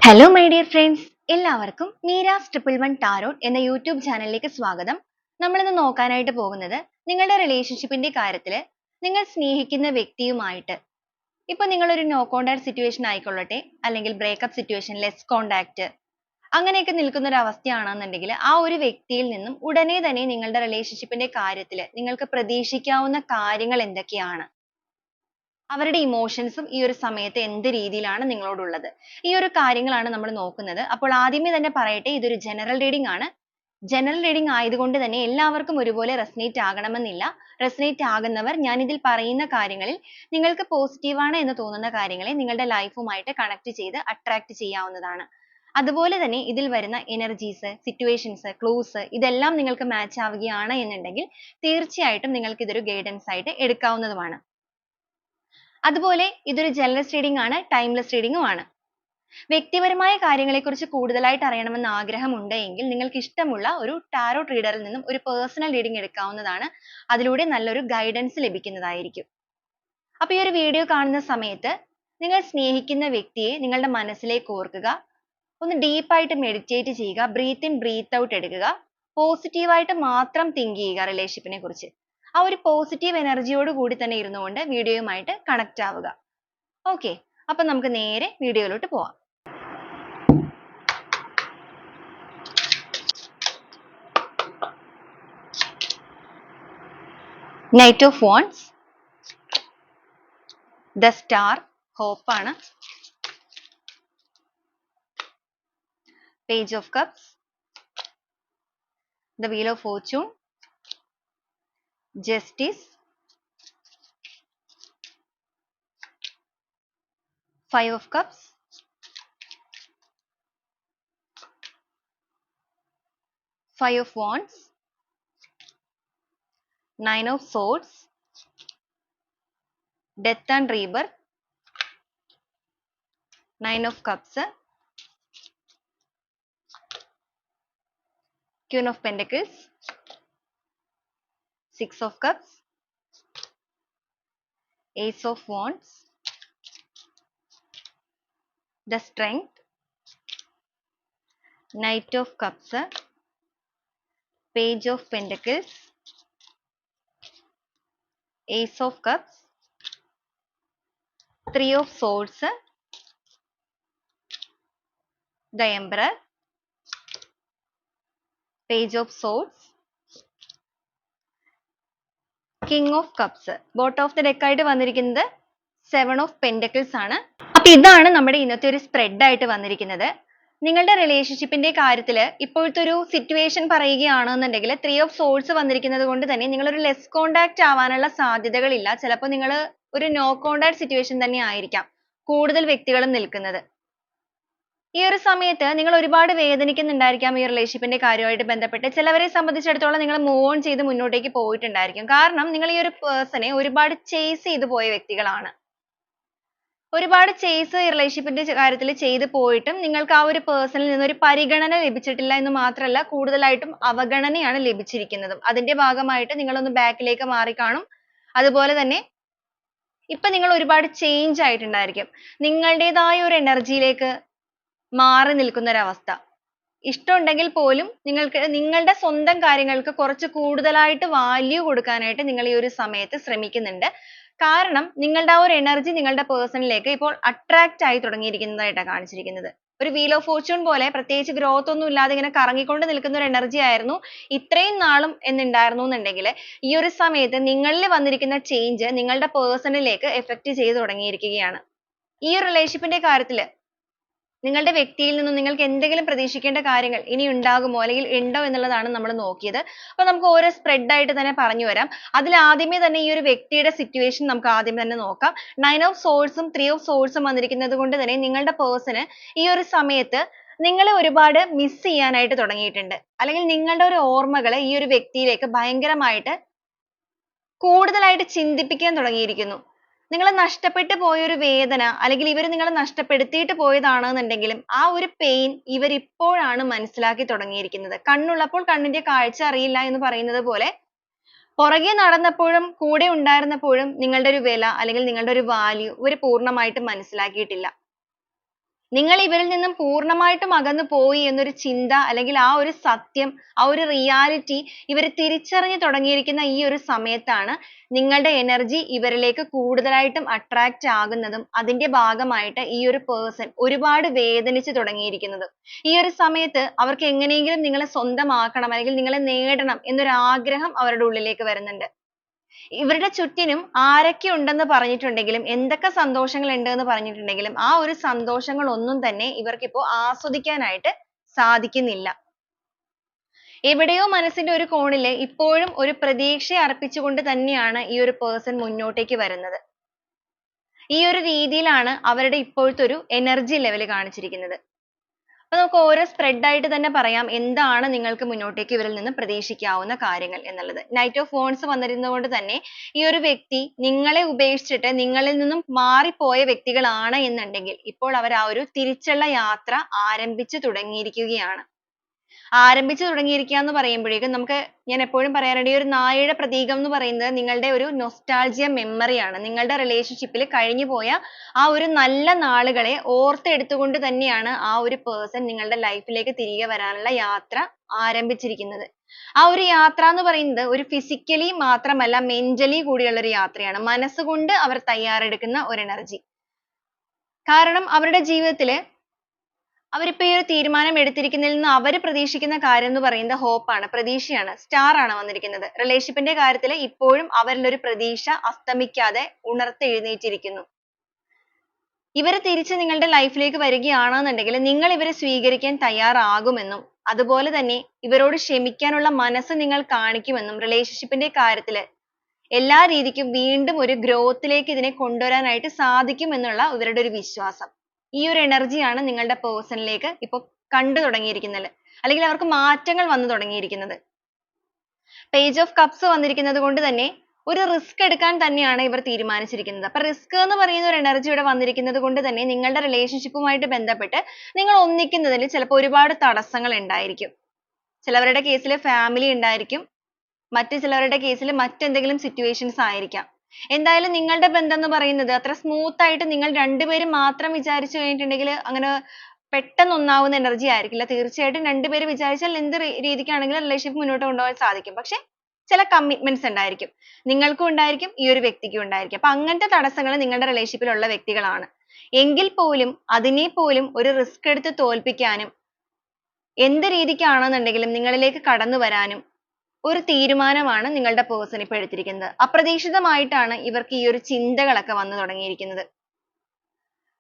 Hello my dear friends, എല്ലാവർക്കും Meera's triple one tarot എന്ന YouTube ചാനലിലേക്ക് സ്വാഗതം. നമ്മളിന്ന് നോക്കാനായിട്ട് പോകുന്നത് നിങ്ങളുടെ റിലേഷൻഷിപ്പിന്റെ കാര്യത്തിൽ നിങ്ങൾ സ്നേഹിക്കുന്ന വ്യക്തിയുമായിട്ട് ഇപ്പൊ നിങ്ങളൊരു നോ കോണ്ടാക്ട് സിറ്റുവേഷൻ ആയിക്കൊള്ളട്ടെ, അല്ലെങ്കിൽ ബ്രേക്കപ്പ് സിറ്റുവേഷൻ, ലെസ് കോണ്ടാക്ട് അങ്ങനെയൊക്കെ നിൽക്കുന്ന ഒരു അവസ്ഥയാണെന്നുണ്ടെങ്കിൽ ആ ഒരു വ്യക്തിയിൽ നിന്നും ഉടനെ തന്നെ നിങ്ങളുടെ റിലേഷൻഷിപ്പിന്റെ കാര്യത്തിൽ നിങ്ങൾക്ക് പ്രതീക്ഷിക്കാവുന്ന കാര്യങ്ങൾ എന്തൊക്കെയാണ്, അവരുടെ ഇമോഷൻസും ഈ ഒരു സമയത്ത് എന്ത് രീതിയിലാണ് നിങ്ങളോടുള്ളത്, ഈ ഒരു കാര്യങ്ങളാണ് നമ്മൾ നോക്കുന്നത്. അപ്പോൾ ആദ്യമേ തന്നെ പറയട്ടെ, ഇതൊരു ജനറൽ റീഡിംഗ് ആണ്. ജനറൽ റീഡിംഗ് ആയതുകൊണ്ട് തന്നെ എല്ലാവർക്കും ഒരുപോലെ റെസനേറ്റ് ആകണമെന്നില്ല. റെസനേറ്റ് ആകുന്നവർ ഞാൻ ഇതിൽ പറയുന്ന കാര്യങ്ങളിൽ നിങ്ങൾക്ക് പോസിറ്റീവ് ആണ് എന്ന് തോന്നുന്ന കാര്യങ്ങളെ നിങ്ങളുടെ ലൈഫുമായിട്ട് കണക്ട് ചെയ്ത് അട്രാക്ട് ചെയ്യാവുന്നതാണ്. അതുപോലെ തന്നെ ഇതിൽ വരുന്ന എനർജീസ്, സിറ്റുവേഷൻസ്, ക്ലൂസ് ഇതെല്ലാം നിങ്ങൾക്ക് മാച്ച് ആവുകയാണ് എന്നുണ്ടെങ്കിൽ തീർച്ചയായിട്ടും നിങ്ങൾക്ക് ഇതൊരു ഗൈഡൻസ് ആയിട്ട് എടുക്കാവുന്നതുമാണ്. അതുപോലെ ഇതൊരു ജനറൽ റീഡിംഗ് ആണ്, ടൈംലെസ് റീഡിംഗും ആണ്. വ്യക്തിപരമായ കാര്യങ്ങളെക്കുറിച്ച് കൂടുതലായിട്ട് അറിയണമെന്ന് ആഗ്രഹമുണ്ട് എങ്കിൽ നിങ്ങൾക്ക് ഇഷ്ടമുള്ള ഒരു ടാരോട്ട് റീഡറിൽ നിന്നും ഒരു പേഴ്സണൽ റീഡിംഗ് എടുക്കാവുന്നതാണ്. അതിലൂടെ നല്ലൊരു ഗൈഡൻസ് ലഭിക്കുന്നതായിരിക്കും. അപ്പോൾ ഈ ഒരു വീഡിയോ കാണുന്ന സമയത്ത് നിങ്ങൾ സ്നേഹിക്കുന്ന വ്യക്തിയെ നിങ്ങളുടെ മനസ്സിലേക്ക് ഓർക്കുക. ഒന്ന് ഡീപ്പായിട്ട് മെഡിറ്റേറ്റ് ചെയ്യുക. ബ്രീത്ത് ഇൻ ബ്രീത്ത് ഔട്ട് എടുക്കുക. പോസിറ്റീവായിട്ട് മാത്രം തിങ്ക് ചെയ്യുക റിലേഷൻഷിപ്പിനെ കുറിച്ച്. ആ ഒരു പോസിറ്റീവ് എനർജിയോട് കൂടി തന്നെ ഇരുന്നുകൊണ്ട് വീഡിയോയുമായിട്ട് കണക്ട് ആവുക. ഓക്കെ, അപ്പൊ നമുക്ക് നേരെ വീഡിയോയിലോട്ട് പോവാം. Knight of wands, the star, hope ആണ്. Page of cups, the wheel of fortune, justice, five of cups, five of wands, nine of swords, death and rebirth, nine of cups, Queen of Pentacles, Six of Cups, Ace of Wands, the Strength, Knight of Cups, Page of Pentacles, Ace of Cups, Three of Swords, the Emperor, Page of Swords, King of Cups. Bottom of the deck ആയിട്ട് വന്നിരിക്കുന്നത് Seven of Pentacles ആണ്. അപ്പോൾ ഇതാണ് നമ്മുടെ ഇന്നത്തെ ഒരു spread ആയിട്ട് വന്നിരിക്കുന്നത്. നിങ്ങളുടെ റിലേഷൻഷിപ്പിന്റെ കാര്യത്തിൽ ഇപ്പോഴത്തെ ഒരു സിറ്റുവേഷൻ പറയുകയാണെന്നുണ്ടെങ്കിൽ ത്രീ ഓഫ് സോൾസ് വന്നിരിക്കുന്നത് കൊണ്ട് തന്നെ നിങ്ങൾ ഒരു ലെസ് കോണ്ടാക്ട് ആവാനുള്ള സാധ്യതകളില്ല. ചിലപ്പോൾ നിങ്ങൾ ഒരു നോ കോണ്ടാക്ട് സിറ്റുവേഷൻ തന്നെ ആയിരിക്കാം കൂടുതൽ വ്യക്തികളും നിൽക്കുന്നത്. ഈ ഒരു സമയത്ത് നിങ്ങൾ ഒരുപാട് വേദനിക്കുന്നുണ്ടായിരിക്കാം ഈ റിലേഷൻഷിപ്പിന്റെ കാര്യമായിട്ട് ബന്ധപ്പെട്ട്. ചിലവരെ സംബന്ധിച്ചിടത്തോളം നിങ്ങൾ മൂവ് ഓൺ ചെയ്ത് മുന്നോട്ടേക്ക് പോയിട്ടുണ്ടായിരിക്കും. കാരണം നിങ്ങൾ ഈ ഒരു പേഴ്സണെ ഒരുപാട് ചേസ് ചെയ്ത് പോയ വ്യക്തികളാണ്. ഒരുപാട് ചേസ് റിലേഷൻഷിപ്പിന്റെ കാര്യത്തിൽ ചെയ്തു പോയിട്ടും നിങ്ങൾക്ക് ആ ഒരു പേഴ്സണിൽ നിന്ന് ഒരു പരിഗണന ലഭിച്ചിട്ടില്ല എന്ന് മാത്രമല്ല, കൂടുതലായിട്ടും അവഗണനയാണ് ലഭിച്ചിരിക്കുന്നതും. അതിന്റെ ഭാഗമായിട്ട് നിങ്ങളൊന്ന് ബാക്കിലേക്ക് മാറിക്കാണും. അതുപോലെ തന്നെ ഇപ്പൊ നിങ്ങൾ ഒരുപാട് ചേഞ്ച് ആയിട്ടുണ്ടായിരിക്കും. നിങ്ങളുടേതായ ഒരു എനർജിയിലേക്ക് മാറി നിൽക്കുന്ന ഒരവസ്ഥ. ഇഷ്ടമുണ്ടെങ്കിൽ പോലും നിങ്ങൾക്ക് നിങ്ങളുടെ സ്വന്തം കാര്യങ്ങൾക്ക് കുറച്ച് കൂടുതലായിട്ട് വാല്യൂ കൊടുക്കാനായിട്ട് നിങ്ങൾ ഈ ഒരു സമയത്ത് ശ്രമിക്കുന്നുണ്ട്. കാരണം നിങ്ങളുടെ ആ ഒരു എനർജി നിങ്ങളുടെ പേഴ്സണിലേക്ക് ഇപ്പോൾ അട്രാക്റ്റ് ആയി തുടങ്ങിയിരിക്കുന്നതായിട്ടാണ് കാണിച്ചിരിക്കുന്നത്. ഒരു വീൽ ഓഫ് ഫോർച്യൂൺ പോലെ പ്രത്യേകിച്ച് ഗ്രോത്ത് ഒന്നും ഇല്ലാതെ ഇങ്ങനെ കറങ്ങിക്കൊണ്ട് നിൽക്കുന്ന ഒരു എനർജി ആയിരുന്നു ഇത്രയും നാളും എന്നുണ്ടായിരുന്നു എന്നുണ്ടെങ്കിൽ ഈ ഒരു സമയത്ത് നിങ്ങളിൽ വന്നിരിക്കുന്ന ചേഞ്ച് നിങ്ങളുടെ പേഴ്സണിലേക്ക് എഫക്റ്റ് ചെയ്ത് തുടങ്ങിയിരിക്കുകയാണ്. ഈ ഒരു റിലേഷൻഷിപ്പിന്റെ കാര്യത്തിൽ നിങ്ങളുടെ വ്യക്തിയിൽ നിന്നും നിങ്ങൾക്ക് എന്തെങ്കിലും പ്രതീക്ഷിക്കേണ്ട കാര്യങ്ങൾ ഇനി ഉണ്ടാകുമോ അല്ലെങ്കിൽ ഉണ്ടോ എന്നുള്ളതാണ് നമ്മൾ നോക്കിയത്. അപ്പോൾ നമുക്ക് ഓരോ സ്പ്രെഡ് ആയിട്ട് തന്നെ പറഞ്ഞു വരാം. അതിൽ ആദ്യമേ തന്നെ ഈ ഒരു വ്യക്തിയുടെ സിറ്റുവേഷൻ നമുക്ക് ആദ്യം തന്നെ നോക്കാം. നൈൻ ഓഫ് സോഴ്സും ത്രീ ഓഫ് സോഴ്സും വന്നിരിക്കുന്നത് കൊണ്ട് തന്നെ നിങ്ങളുടെ പേഴ്സണ് ഈ ഒരു സമയത്ത് നിങ്ങളെ ഒരുപാട് മിസ് ചെയ്യാനായിട്ട് തുടങ്ങിയിട്ടുണ്ട്. അല്ലെങ്കിൽ നിങ്ങളുടെ ഒരു ഓർമ്മകൾ ഈ ഒരു വ്യക്തിയിലേക്ക് ഭയങ്കരമായിട്ട് കൂടുതലായിട്ട് ചിന്തിപ്പിക്കാൻ തുടങ്ങിയിരിക്കുന്നു. നിങ്ങൾ നഷ്ടപ്പെട്ടു പോയ ഒരു വേദന അല്ലെങ്കിൽ ഇവർ നിങ്ങളെ നഷ്ടപ്പെടുത്തിയിട്ട് പോയതാണെന്നുണ്ടെങ്കിലും ആ ഒരു പെയിൻ ഇവർ ഇപ്പോഴാണ് മനസ്സിലാക്കി തുടങ്ങിയിരിക്കുന്നത്. കണ്ണുള്ളപ്പോൾ കണ്ണിന്റെ കാഴ്ച അറിയില്ല എന്ന് പറയുന്നത് പോലെ പുറകെ നടന്നപ്പോഴും കൂടെ ഉണ്ടായിരുന്നപ്പോഴും നിങ്ങളുടെ ഒരു വില അല്ലെങ്കിൽ നിങ്ങളുടെ ഒരു വാല്യൂ ഇവർ പൂർണ്ണമായിട്ടും മനസ്സിലാക്കിയിട്ടില്ല. നിങ്ങൾ ഇവരിൽ നിന്നും പൂർണ്ണമായിട്ടും അകന്നു പോയി എന്നൊരു ചിന്ത അല്ലെങ്കിൽ ആ ഒരു സത്യം, ആ ഒരു റിയാലിറ്റി ഇവർ തിരിച്ചറിഞ്ഞു തുടങ്ങിയിരിക്കുന്ന ഈ ഒരു സമയത്താണ് നിങ്ങളുടെ എനർജി ഇവരിലേക്ക് കൂടുതലായിട്ടും അട്രാക്റ്റ് ആകുന്നതും അതിന്റെ ഭാഗമായിട്ട് ഈ ഒരു പേഴ്സൺ ഒരുപാട് വേദനിച്ചു തുടങ്ങിയിരിക്കുന്നതും. ഈ ഒരു സമയത്ത് അവർക്ക് എങ്ങനെയെങ്കിലും നിങ്ങളെ സ്വന്തമാക്കണം അല്ലെങ്കിൽ നിങ്ങളെ നേടണം എന്നൊരു ആഗ്രഹം അവരുടെ ഉള്ളിലേക്ക് വരുന്നുണ്ട്. ഇവരുടെ ചുറ്റിനും ആരൊക്കെ ഉണ്ടെന്ന് പറഞ്ഞിട്ടുണ്ടെങ്കിലും എന്തൊക്കെ സന്തോഷങ്ങൾ ഉണ്ട് എന്ന് പറഞ്ഞിട്ടുണ്ടെങ്കിലും ആ ഒരു സന്തോഷങ്ങൾ ഒന്നും തന്നെ ഇവർക്കിപ്പോ ആസ്വദിക്കാനായിട്ട് സാധിക്കുന്നില്ല. എവിടെയോ മനസ്സിന്റെ ഒരു കോണില് ഇപ്പോഴും ഒരു പ്രതീക്ഷ അർപ്പിച്ചുകൊണ്ട് തന്നെയാണ് ഈ ഒരു പേഴ്സൺ മുന്നോട്ടേക്ക് വരുന്നത്. ഈ ഒരു രീതിയിലാണ് അവരുടെ ഇപ്പോഴത്തെ ഒരു എനർജി ലെവൽ കാണിച്ചിരിക്കുന്നത്. അപ്പൊ നമുക്ക് ഓരോ സ്പ്രെഡ് ആയിട്ട് തന്നെ പറയാം എന്താണ് നിങ്ങൾക്ക് മുന്നോട്ടേക്ക് ഇവരിൽ നിന്ന് പ്രതീക്ഷിക്കാവുന്ന കാര്യങ്ങൾ എന്നുള്ളത്. നൈറ്റ് ഓഫ് വോൺസ് വന്നിരുന്നതുകൊണ്ട് തന്നെ ഈ ഒരു വ്യക്തി നിങ്ങളെ ഉപേക്ഷിച്ചിട്ട് നിങ്ങളിൽ നിന്നും മാറിപ്പോയ വ്യക്തികളാണ് എന്നുണ്ടെങ്കിൽ ഇപ്പോൾ അവർ ആ ഒരു തിരിച്ചുള്ള യാത്ര ആരംഭിച്ചു തുടങ്ങിയിരിക്കുകയാണ്. ആരംഭിച്ചു തുടങ്ങിയിരിക്കുക എന്ന് പറയുമ്പോഴേക്കും നമുക്ക് ഞാൻ എപ്പോഴും പറയാറുണ്ട് ഈ ഒരു നായയുടെ പ്രതീകം എന്ന് പറയുന്നത് നിങ്ങളുടെ ഒരു നൊസ്റ്റാൾജിയ മെമ്മറി ആണ്. നിങ്ങളുടെ റിലേഷൻഷിപ്പിൽ കഴിഞ്ഞു പോയ ആ ഒരു നല്ല നാളുകളെ ഓർത്തെടുത്തുകൊണ്ട് തന്നെയാണ് ആ ഒരു പേഴ്സൺ നിങ്ങളുടെ ലൈഫിലേക്ക് തിരികെ വരാനുള്ള യാത്ര ആരംഭിച്ചിരിക്കുന്നത്. ആ ഒരു യാത്ര എന്ന് പറയുന്നത് ഒരു ഫിസിക്കലി മാത്രമല്ല മെന്റലി കൂടിയുള്ള ഒരു യാത്രയാണ്. മനസ്സുകൊണ്ട് അവർ തയ്യാറെടുക്കുന്ന ഒരു എനർജി. കാരണം അവരുടെ ജീവിതത്തില് അവരിപ്പോ ഈ ഒരു തീരുമാനം എടുത്തിരിക്കുന്നതിൽ നിന്ന് അവർ പ്രതീക്ഷിക്കുന്ന കാര്യം എന്ന് പറയുന്നത് hope ആണ്, പ്രതീക്ഷയാണ്, സ്റ്റാർ ആണ് വന്നിരിക്കുന്നത്. റിലേഷൻഷിപ്പിന്റെ കാര്യത്തിൽ ഇപ്പോഴും അവരിൽ ഒരു പ്രതീക്ഷ അസ്തമിക്കാതെ ഉണർത്തെഴുന്നേറ്റിരിക്കുന്നു. ഇവർ തിരിച്ച് നിങ്ങളുടെ ലൈഫിലേക്ക് വരികയാണെന്നുണ്ടെങ്കിൽ നിങ്ങൾ ഇവരെ സ്വീകരിക്കാൻ തയ്യാറാകുമെന്നും അതുപോലെ തന്നെ ഇവരോട് ക്ഷമിക്കാനുള്ള മനസ്സ് നിങ്ങൾ കാണിക്കുമെന്നും റിലേഷൻഷിപ്പിന്റെ കാര്യത്തിൽ എല്ലാ രീതിക്കും വീണ്ടും ഒരു ഗ്രോത്തിലേക്ക് ഇതിനെ കൊണ്ടുവരാനായിട്ട് സാധിക്കും എന്നുള്ള ഇവരുടെ ഒരു വിശ്വാസം. ഈ ഒരു എനർജിയാണ് നിങ്ങളുടെ പേഴ്സണിലേക്ക് ഇപ്പൊ കണ്ടു തുടങ്ങിയിരിക്കുന്നത് അല്ലെങ്കിൽ അവർക്ക് മാറ്റങ്ങൾ വന്നു തുടങ്ങിയിരിക്കുന്നത്. പേജ് ഓഫ് കപ്സ് വന്നിരിക്കുന്നത് കൊണ്ട് തന്നെ ഒരു റിസ്ക് എടുക്കാൻ തന്നെയാണ് ഇവർ തീരുമാനിച്ചിരിക്കുന്നത്. അപ്പൊ റിസ്ക് എന്ന് പറയുന്ന ഒരു എനർജി ഇവിടെ വന്നിരിക്കുന്നത് കൊണ്ട് തന്നെ നിങ്ങളുടെ റിലേഷൻഷിപ്പുമായിട്ട് ബന്ധപ്പെട്ട് നിങ്ങൾ ഒന്നിക്കുന്നതിൽ ചിലപ്പോൾ ഒരുപാട് തടസ്സങ്ങൾ ഉണ്ടായിരിക്കും. ചിലവരുടെ കേസിൽ ഫാമിലി ഉണ്ടായിരിക്കും, മറ്റു ചിലവരുടെ കേസിൽ മറ്റെന്തെങ്കിലും സിറ്റുവേഷൻസ് ആയിരിക്കാം. എന്തായാലും നിങ്ങളുടെ ബന്ധം എന്ന് പറയുന്നത് അത്ര സ്മൂത്ത് ആയിട്ട് നിങ്ങൾ രണ്ടുപേരും മാത്രം വിചാരിച്ചു കഴിഞ്ഞിട്ടുണ്ടെങ്കിൽ അങ്ങനെ പെട്ടെന്ന് ഒന്നാവുന്ന എനർജി ആയിരിക്കില്ല. തീർച്ചയായിട്ടും രണ്ടുപേരും വിചാരിച്ചാൽ എന്ത് രീതിക്കാണെങ്കിലും റിലേഷൻഷിപ്പ് മുന്നോട്ട് കൊണ്ടുപോകാൻ സാധിക്കും. പക്ഷെ ചില കമ്മിറ്റ്മെന്റ്സ് ഉണ്ടായിരിക്കും, നിങ്ങൾക്കും ഉണ്ടായിരിക്കും ഈ ഒരു വ്യക്തിക്കും ഉണ്ടായിരിക്കും. അപ്പൊ അങ്ങനത്തെ തടസ്സങ്ങൾ നിങ്ങളുടെ റിലേഷൻഷിപ്പിൽ ഉള്ള വ്യക്തികളാണ് എങ്കിൽ പോലും അതിനെ പോലും ഒരു റിസ്ക് എടുത്ത് തോൽപ്പിക്കാനും എന്ത് രീതിക്കാണെന്നുണ്ടെങ്കിലും നിങ്ങളിലേക്ക് കടന്നു വരാനും ഒരു തീരുമാനമാണ് നിങ്ങളുടെ പേഴ്സൺ ഇപ്പോൾ എടുത്തിരിക്കുന്നത്. അപ്രതീക്ഷിതമായിട്ടാണ് ഇവർക്ക് ഈ ഒരു ചിന്തകളൊക്കെ വന്നു തുടങ്ങിയിരിക്കുന്നത്.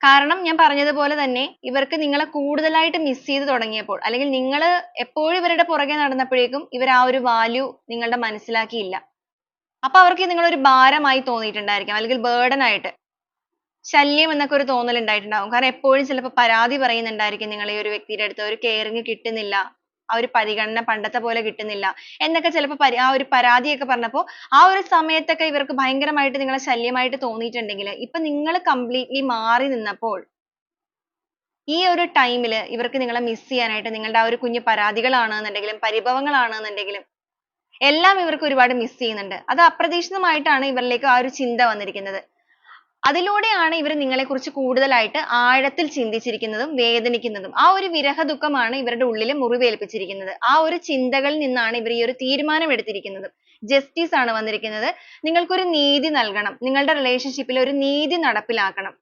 കാരണം ഞാൻ പറഞ്ഞതുപോലെ തന്നെ ഇവർക്ക് നിങ്ങളെ കൂടുതലായിട്ട് മിസ് ചെയ്ത് തുടങ്ങിയപ്പോൾ അല്ലെങ്കിൽ നിങ്ങൾ എപ്പോഴും ഇവരുടെ പുറകെ നടന്നപ്പോഴേക്കും ഇവർ ആ ഒരു വാല്യൂ നിങ്ങളുടെ മനസ്സിലാക്കിയില്ല. അപ്പൊ അവർക്ക് നിങ്ങൾ ഒരു ഭാരമായി തോന്നിയിട്ടുണ്ടായിരിക്കാം അല്ലെങ്കിൽ ബേർഡൻ ആയിട്ട് ശല്യം എന്നൊക്കെ ഒരു തോന്നൽ ഉണ്ടായിട്ടുണ്ടാവും. കാരണം എപ്പോഴും ചിലപ്പോൾ പരാതി പറയുന്നുണ്ടായിരിക്കും നിങ്ങൾ ഈ ഒരു വ്യക്തിയുടെ അടുത്ത് ഒരു കെയറിങ് കിട്ടുന്നില്ല, ആ ഒരു പരിഗണന പണ്ടത്തെ പോലെ കിട്ടുന്നില്ല എന്നൊക്കെ ചിലപ്പോൾ ആ ഒരു പരാതിയൊക്കെ പറഞ്ഞപ്പോൾ ആ ഒരു സമയത്തൊക്കെ ഇവർക്ക് ഭയങ്കരമായിട്ട് നിങ്ങളെ ശല്യമായിട്ട് തോന്നിയിട്ടുണ്ടെങ്കിൽ ഇപ്പൊ നിങ്ങൾ കംപ്ലീറ്റ്ലി മാറി നിന്നപ്പോൾ ഈ ഒരു ടൈമിൽ ഇവർക്ക് നിങ്ങളെ മിസ് ചെയ്യാനായിട്ട് നിങ്ങളുടെ ആ ഒരു കുഞ്ഞു പരാതികളാണെന്നുണ്ടെങ്കിലും പരിഭവങ്ങളാണെന്നുണ്ടെങ്കിലും എല്ലാം ഇവർക്ക് ഒരുപാട് മിസ് ചെയ്യുന്നുണ്ട്. അത് അപ്രതീക്ഷിതമായിട്ടാണ് ഇവരിലേക്ക് ആ ഒരു ചിന്ത വന്നിരിക്കുന്നത്. അതിലൂടെയാണ് ഇവർ നിങ്ങളെക്കുറിച്ച് കൂടുതലായിട്ട് ആഴത്തിൽ ചിന്തിച്ചിരിക്കുന്നതും വേദനിക്കുന്നതും. ആ ഒരു വിരഹ ദുഃഖമാണ് ഇവരുടെ ഉള്ളിൽ മുറിവേൽപ്പിച്ചിരിക്കുന്നത്. ആ ഒരു ചിന്തകളിൽ നിന്നാണ് ഇവർ ഈ ഒരു തീരുമാനം എടുത്തിരിക്കുന്നത്. ജസ്റ്റിസ് ആണ് വന്നിരിക്കുന്നത്. നിങ്ങൾക്കൊരു നീതി നൽകണം, നിങ്ങളുടെ റിലേഷൻഷിപ്പിൽ ഒരു നീതി നടപ്പിലാക്കണം.